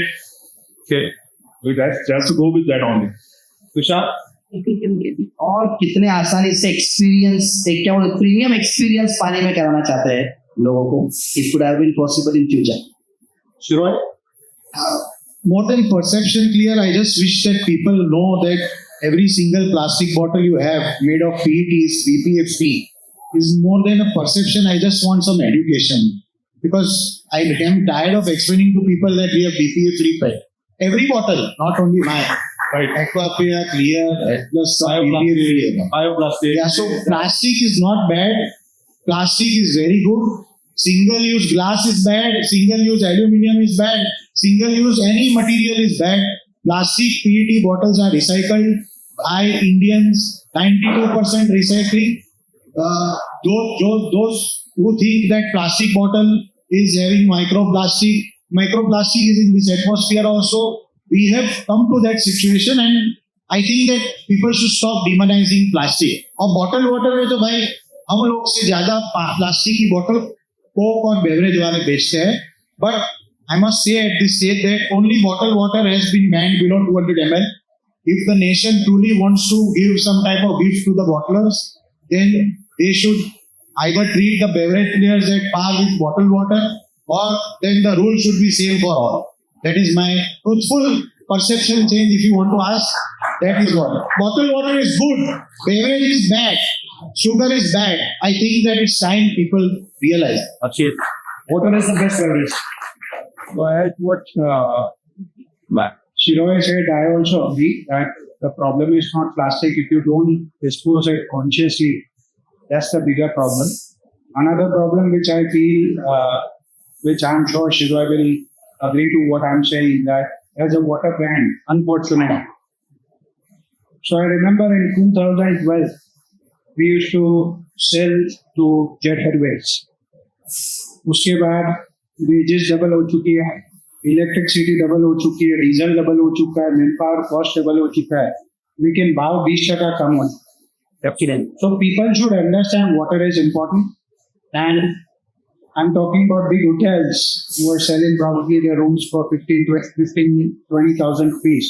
Okay. Just to go with that only. Tushar. और कितने आसानी से एक्सपीरियंस एक क्या बोलते प्रीमियम एक्सपीरियंस पानी में कराना चाहते हैं लोगों को। It could have been possible in future. Shiroy. More than perception clear, I just wish that people know that every single plastic bottle you have made of PETs, BPA-free is more than a perception. I just want some education because I am tired of explaining to people that we have BPA-free PET. Every bottle, not only mine. Right. Aquapia, Clear, plus BPA-free. Bioplastic. Yeah, so plastic is not bad. Plastic is very good. Single-use glass is bad. Single-use aluminium is bad. Single-use any material is bad. Plastic PET bottles are recycled by Indians. 92% recycling. Those who think that plastic bottle is having microplastic is in this atmosphere also. We have come to that situation and I think that people should stop demonizing plastic. और bottled water में तो भाई हम लोग से ज्यादा plastic की बोतल कोक और बेवरेज वाले बेचते हैं, but I must say at this stage that only bottled water has been banned below 200 ml. If the nation truly wants to give some type of gift to the bottlers, then they should either treat the beverage players at par with bottled water, or then the rule should be same for all. That is my truthful perception change. If you want to ask, that is what. Bottled water is good. Beverage is bad. Sugar is bad. I think that it's time people realize. Achit. Water is the best beverage. But what Shiroy said, I also agree that the problem is not plastic. If you don't dispose it consciously, that's the bigger problem. Another problem which I feel, which I'm sure Shiroy will agree to what I'm saying, that as a water brand, unfortunately. So I remember in 2012, we used to sell to Jet Airways. उसके बाद wages double हो चुकी है, electricity double हो चुकी है, diesel double हो चुका है, मैन पावर कॉस्ट डबल हो चुका है, लेकिन भाव 20% कम हो। So people should understand water is important, and I'm talking about big hotels who are selling probably their rooms for 20,000 rupees.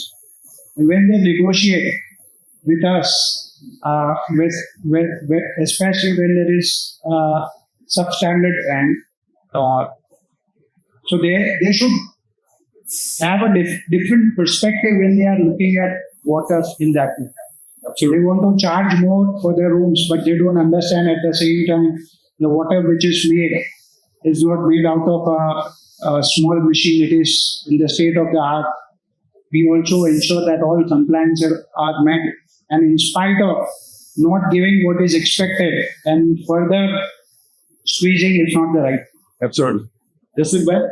And when they negotiate with us, especially when there is substandard rent, so they should have a different perspective when they are looking at water in that way. So they want to charge more for their rooms, but they don't understand at the same time the water which is made is not made out of a small machine. It is in the state of the art. We also ensure that all compliances are met, and in spite of not giving what is expected and further squeezing is not the right. Absolutely. This is bad.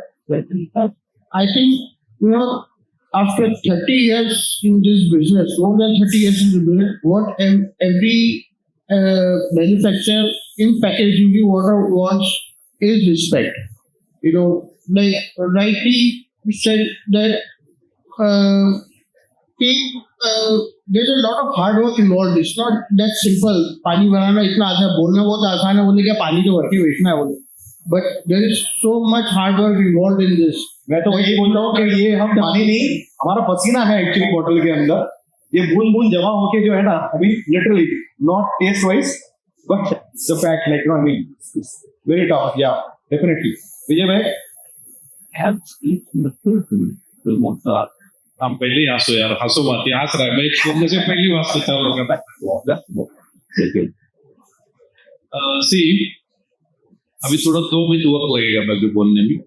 I think, you know, after 30 years in this business, more than 30 years in the business, what every manufacturer in packaged drinking water wants is respect. You know, like rightly said that there's a lot of hard work involved. It's not that simple. पानी बनाना इतना आसान, बोलना बहुत आसान है, बोले क्या पानी तो भर के बेचना है बोले. But there is so much hard work involved in this. मैं तो वही बोल रहा हूँ कि ये हम पानी नहीं, हमारा पसीना है एक्चुअली बॉटल के अंदर. ये बूंद बूंद जमा होके जो है ना, I mean literally not taste wise, but the fact, like, you know, I mean, it's very tough. Yeah, definitely. Vijay bhai, हम पहले ही हंसो यार, हंसो मत, हंस रहा है मैं बोलने से पहली बात तो चालू कर सी. अभी थोड़ा 2 मिनट वक्त लगेगा मैं भी बोलने में,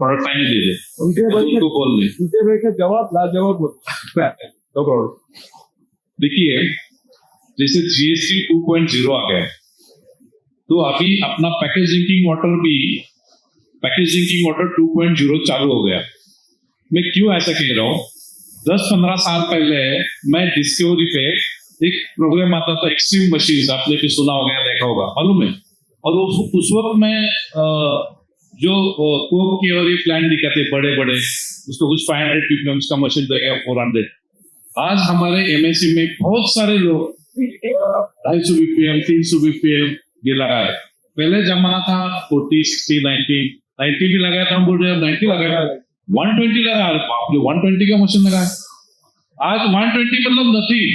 थोड़ा टाइम दे दे उनको बोलने. जवाब लाजवाब होता. देखिए, जैसे GST 2.0 आ गया, तो अभी अपना पैकेज ड्रिंकिंग वाटर 2.0 चालू हो गया. मैं क्यों ऐसा कह रहा हूँ, 10-15 साल पहले मैं डिस्कवरी पे एक प्रोग्राम आता था, एक्सट्रीम मशीन्स, आपने भी सुना होगा, देखा होगा, मालूम है. और उस वक्त में जो कोक के और ये प्लांट दिखाते बड़े बड़े, उसको कुछ 500 ppm का मशीन देगा 400. आज हमारे MSC में बहुत सारे लोग 250 BPM 300 BPM ये लगा है. पहले जमाना था 40 60 90 भी लगाया था, हम बोल रहे हैं 90 लगाया, 120 लगा, बाप रे 120 का मशीन लगा. आज 120 मतलब नहीं,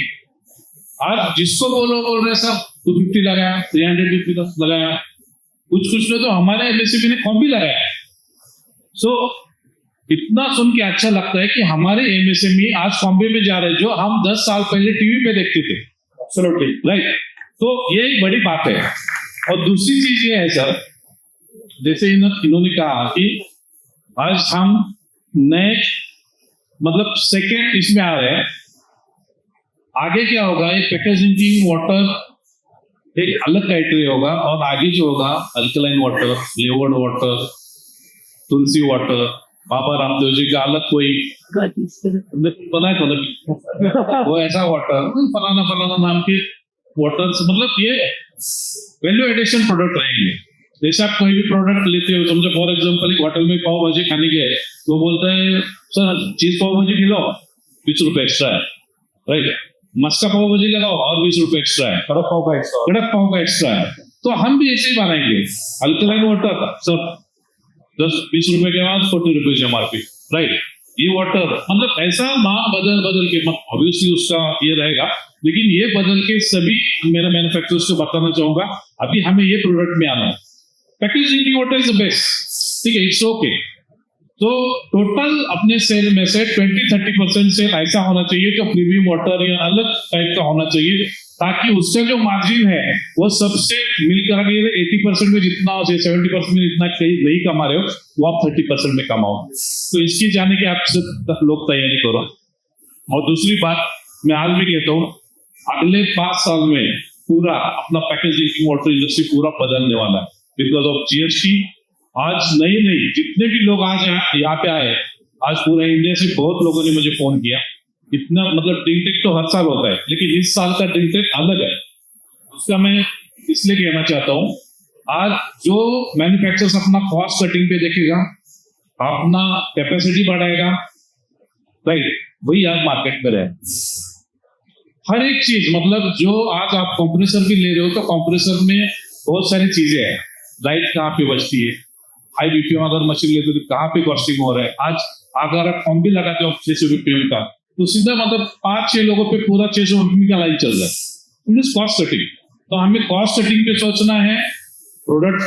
आज जिसको बोल रहे सब 250 लगाया, 300 लगाया, कुछ ने तो हमारे MSCB ने कम भी लगाया. सो इतना सुन के अच्छा लगता है कि हमारे MSME आज कॉम्बे में जा रहे हैं, जो हम 10 साल पहले टीवी पे देखते थे. absolutely. राइट. तो ये एक बड़ी बात है. और दूसरी चीज ये है सर, जैसे इन्होंने कहा कि आज हम नए मतलब सेकेंड इसमें आ रहे हैं. आगे क्या होगा, ये पैकेजिंग वाटर एक अलग कैटेगरी होगा, और आगे जो होगा अल्कलाइन वाटर, फ्लेवर्ड वाटर, तुलसी वाटर, बाबा रामदेव जी का अलग कोई बनाए तो वो ऐसा वाटर, फलाना नाम के वाटर, मतलब ये वैल्यू एडिशन प्रोडक्ट रहेंगे. जैसे आप कोई भी प्रोडक्ट लेते हो, समझो फॉर एग्जांपल एक होटल में पाव भाजी खाने गए, तो बोलता है सर चीज पाव भाजी खिलाओ, 20 रुपए एक्स्ट्रा है. राइट. मस्का पाव भाजी लगाओ और 20 रुपए एक्स्ट्रा है. कड़क पाव का एक्स्ट्रा है. तो हम भी ऐसे ही बनाएंगे. अल्कलाइन वाटर सर 10-20 रुपए के बाद 40 रुपीज MRP. राइट. ये वाटर मतलब ऐसा नाम बदल के, ऑब्वियसली उसका ये रहेगा, लेकिन ये बदल के सभी मेरे मैन्युफैक्चरर्स को बताना चाहूंगा, अभी हमें ये प्रोडक्ट में आना है. Packaging water is the best. ठीक है, इट्स ओके. तो टोटल अपने सेल में से 20-30% सेल ऐसा होना चाहिए जो प्रीमियम वाटर या अलग टाइप का होना चाहिए, ताकि उसका जो मार्जिन है वो सबसे मिलकर 80% में जितना हो, 70% में जितना नहीं कमा रहे हो, वो आप 30% में कमाओ. तो इसकी जाने की आप सब लोग तैयारी करो. और दूसरी बात मैं आज भी कहता हूँ, अगले 5 साल में पूरा अपना पैकेजिंग वाटर इंडस्ट्री पूरा बदलने वाला है, बिकॉज ऑफ GST. आज नहीं जितने भी लोग आज यहाँ पे आए, आज पूरे इंडिया से बहुत लोगों ने मुझे फोन किया. इतना मतलब ड्रिंक टेक तो हर साल होता है, लेकिन इस साल का ड्रिंक टेक अलग है. उसका मैं इसलिए कहना चाहता हूँ, आज जो मैन्युफैक्चरर्स अपना कॉस्ट कटिंग पे देखेगा, अपना कैपेसिटी बढ़ाएगा, राइट, वही आज मार्केट में रहे। हर एक चीज, मतलब जो आज आप कंप्रेसर भी ले रहे हो तो कंप्रेसर में बहुत सारी चीजें हैं, लाइट कहाँ पे बचती है, हाई बीपीएम अगर मशीन लेते हो तो कहाँ पे कॉस्टिंग हो रहा है। आज अगर आप पंप भी लगाते हो 600 बीपीएम का तो सीधा मतलब 5-6 लोगों पे पूरा 600 बीपीएम का लाइन चल रहा है। It is cost cutting. तो हमें कॉस्ट कटिंग पे सोचना है, प्रोडक्ट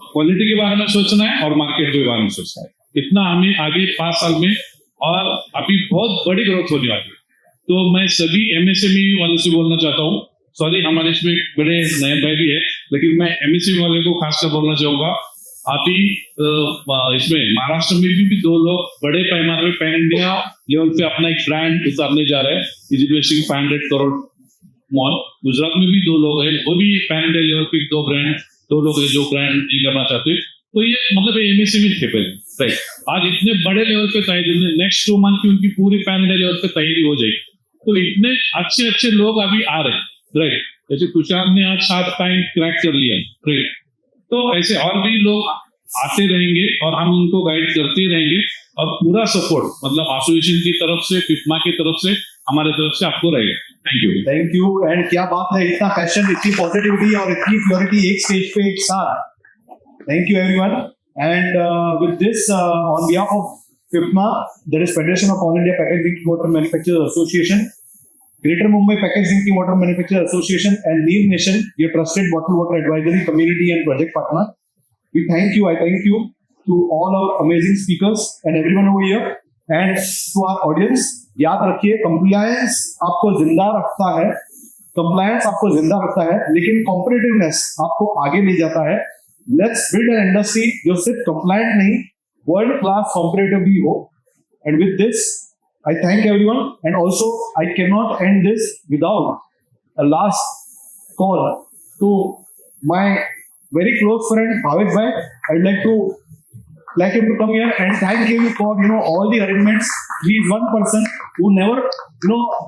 क्वालिटी के बारे में सोचना है और मार्केट के बारे में सोचना है। इतना हमें आगे 5 साल में, और अभी बहुत बड़ी ग्रोथ होने वाली है। तो मैं सभी एमएसएमई वालों से बोलना चाहता हूँ, सॉरी हमारे इसमें बड़े नए भाई भी है, लेकिन मैं एमएसएमई वाले को खासकर बोलना चाहूंगा। अभी इसमें महाराष्ट्र में भी 2 लोग बड़े पैमाने पे पैन इंडिया लेवल पे अपना एक ब्रांड उतारने जा रहे हैं, is investing 500 crore mall. Gujarat में भी 2 लोग हैं, वो भी पैन इंडिया लेवल पे 2 लोग हैं जो ब्रांड ये करना चाहते हैं। तो ये मतलब एमएसएमई थे पहले, राइट। आज इतने बड़े लेवल पे तैयारी, नेक्स्ट 2 मंथ की उनकी पूरी पैन इंडिया लेवल पे तैयारी हो जाएगी। तो इतने अच्छे अच्छे लोग अभी आ रहे हैं, राइट। जैसे तुषार ने आज 7 टाइम क्रैक कर लिया, राइट। तो ऐसे और भी लोग आते रहेंगे और हम उनको गाइड करते रहेंगे, और पूरा सपोर्ट मतलब एसोसिएशन की तरफ से, फिफ्मा की तरफ से, हमारे तरफ से आपको रहेगा। Thank you. एंड क्या बात है, इतना पैशन, इतनी पॉजिटिविटी और इतनी प्योरिटी एक स्टेज पे एक साथ। Thank you everyone. And with this on behalf of FIPMA, that is Federation of All India Packaged Drinking Water Manufacturers Association, Greater Mumbai Packaged Drinking Water Manufacturers Association, and Neem Nation, your trusted bottled water advisory community and project partner. We thank you. I thank you to all our amazing speakers and everyone over here, and to our audience. याद रखिए, compliance आपको जिंदा रखता है, compliance आपको जिंदा रखता है, लेकिन competitiveness आपको आगे ले जाता है। Let's build an industry जो सिर्फ compliant नहीं, world class competitive भी हो। And with this, I thank everyone, and also I cannot end this without a last call to my very close friend Bhavik Bhai. I'd like him to come here and thank him for all the arrangements. He is one person who never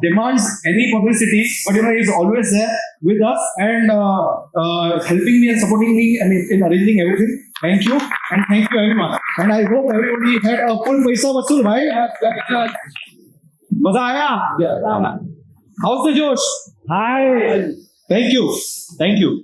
demands any publicity, but he is always there with us and helping me and supporting me in arranging everything. Thank you, and thank you everyone. And I hope everybody had a full paisa vasool, bhai. मजा आया? How's the Josh? Hi. Thank you.